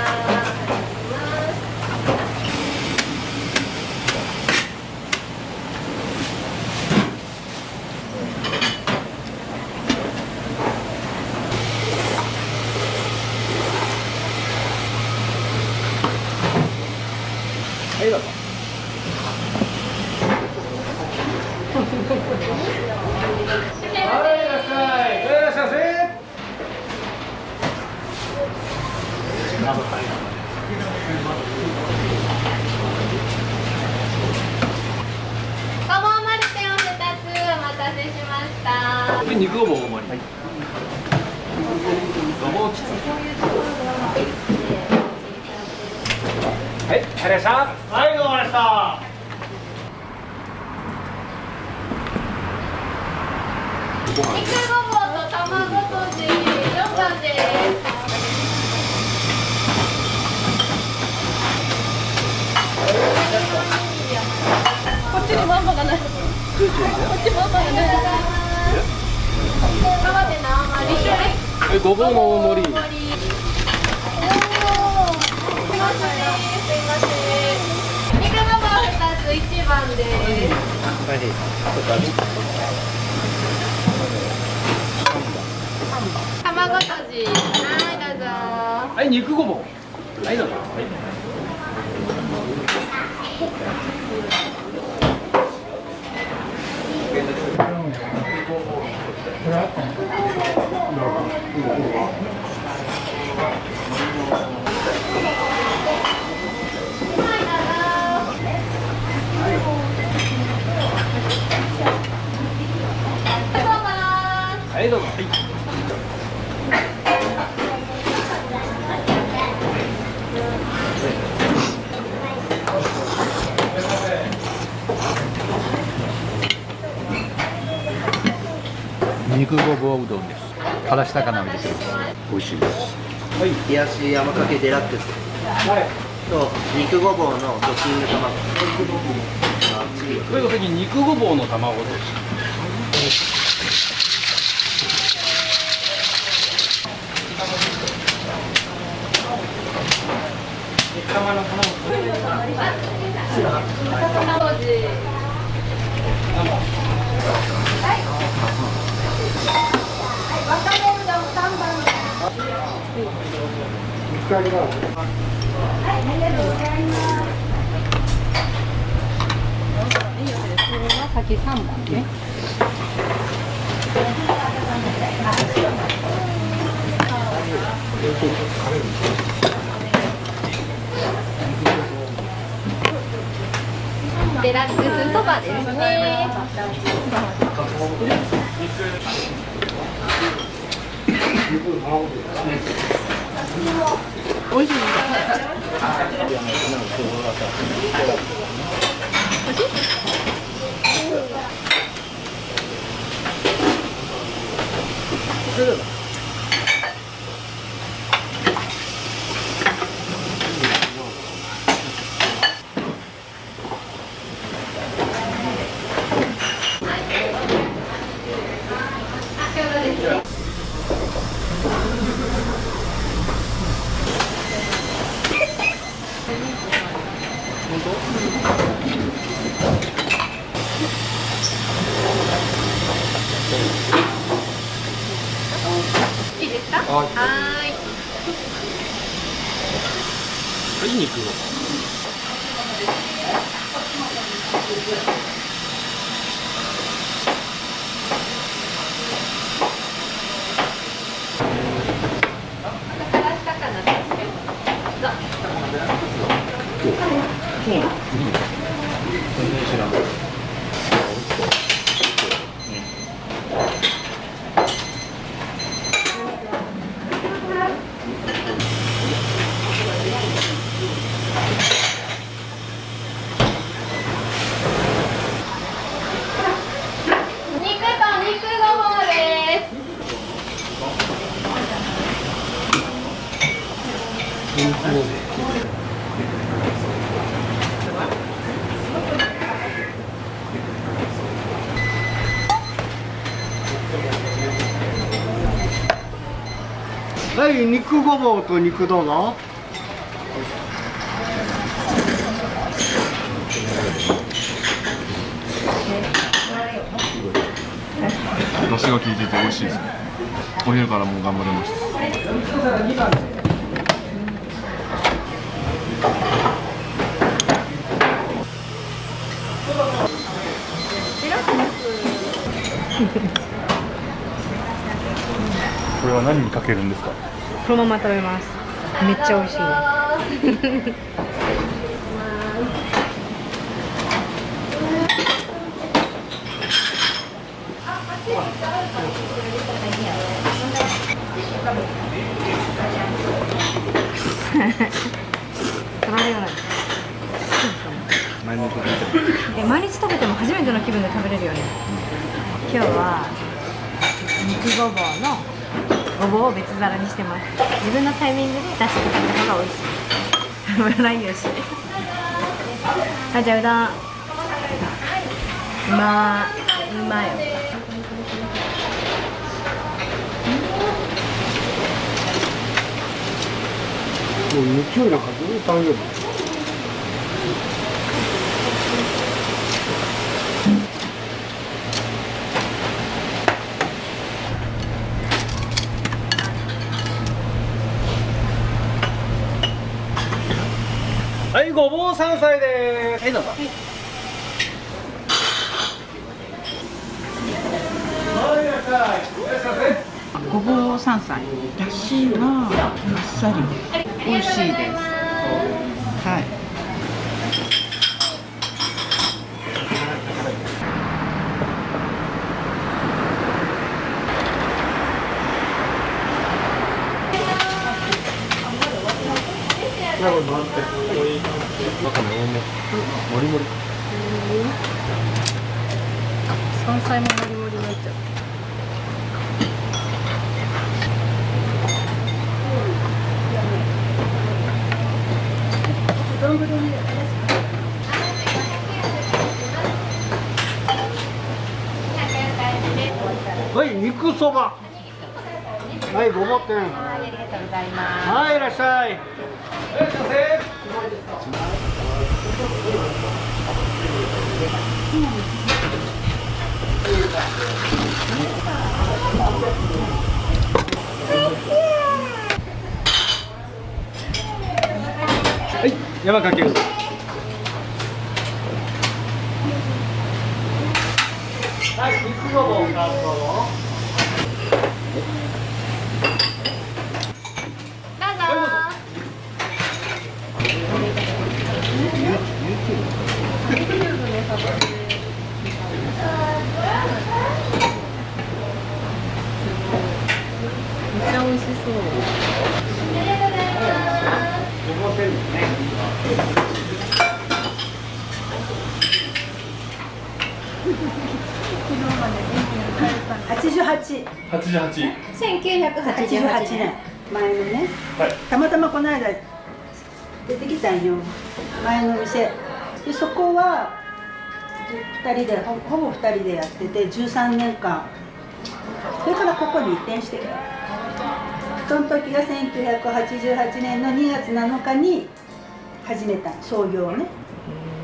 はいどうぞ。はいいらっしゃい。はいいらっしゃいませ。ごぼうマルテンを2つお待たせしました。肉ごぼう大盛り。ごぼうきつ。はい、ありがとうございました。はい、どうもありがとうございました。肉ごぼうと卵とじ4番です。こっちにマンマがない。こっちマンマがない。生で生盛り。ごぼうの大盛り。すいません。肉ごぼう2つ1番です。卵とじ。はいどうぞ。はい、肉ごぼう。はいどうぞ。はいどうぞ。肉ごぼううどんです。からし高菜を入れてる。美味しいです。はい、冷やし山かけデラックス。はい。と肉ごぼうのドッキング卵。これが次肉ごぼうの卵です。先3番ね。デラックスそばですね。美味しい。はいいですか？はいはい。肉を。はい、肉ごぼうと肉どうぞ。出汁が効いてて美味しいですね。お昼からもう頑張れます。これは何にかけるんですか？このまま食べます。めっちゃ美味しい。取られよない。毎日食べても初めての気分で食べれるよね。今日は肉ごぼうのごぼうを別皿にしてます。自分のタイミングで出して食べた方が美味しい。油ないよし。あ、じゃあうどん。うまいよ。もう日曜なんかずっと食べる。はい、ごぼう山菜です。はい、どうぞ。ごぼう山菜、だしはあっさり美味しいです。はい。なるほど、わかめ多め。もりもり。山菜ももりもりになっちゃう。はい、肉そば。はい、ごぼう天。ありがとうございます。はい、いらっしゃい。いらっしゃいませ。はい、山かけうどん。はい、肉ごぼうからどうぞ。めっちゃ美味しそう。88。1988年前のね、はい、たまたまこの間出てきたんよ、前の店で。そこは2人でほぼ2人でやってて13年間。それからここに移転してきた。その時が1988年の2月7日に始めた創業をね。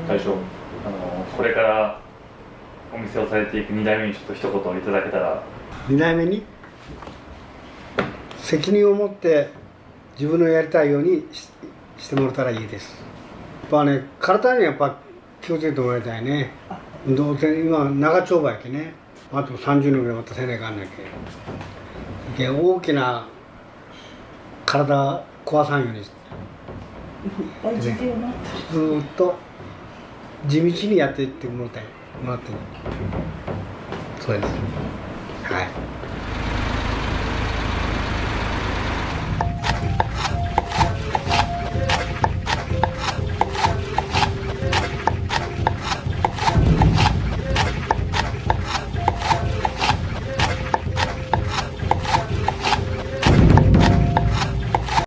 大将、これからお店をされていく2代目にちょっと一言いただけたら。2代目に責任を持って自分のやりたいようにしてもらったらいいです。やっぱね、体にやっぱ気をつけてもらいたいね。どうせ今長丁場やけね、あと30年ぐらいまたせないかんなきゃ。大きな体壊さんようにずっと地道にやっていってもらってそうです。はい。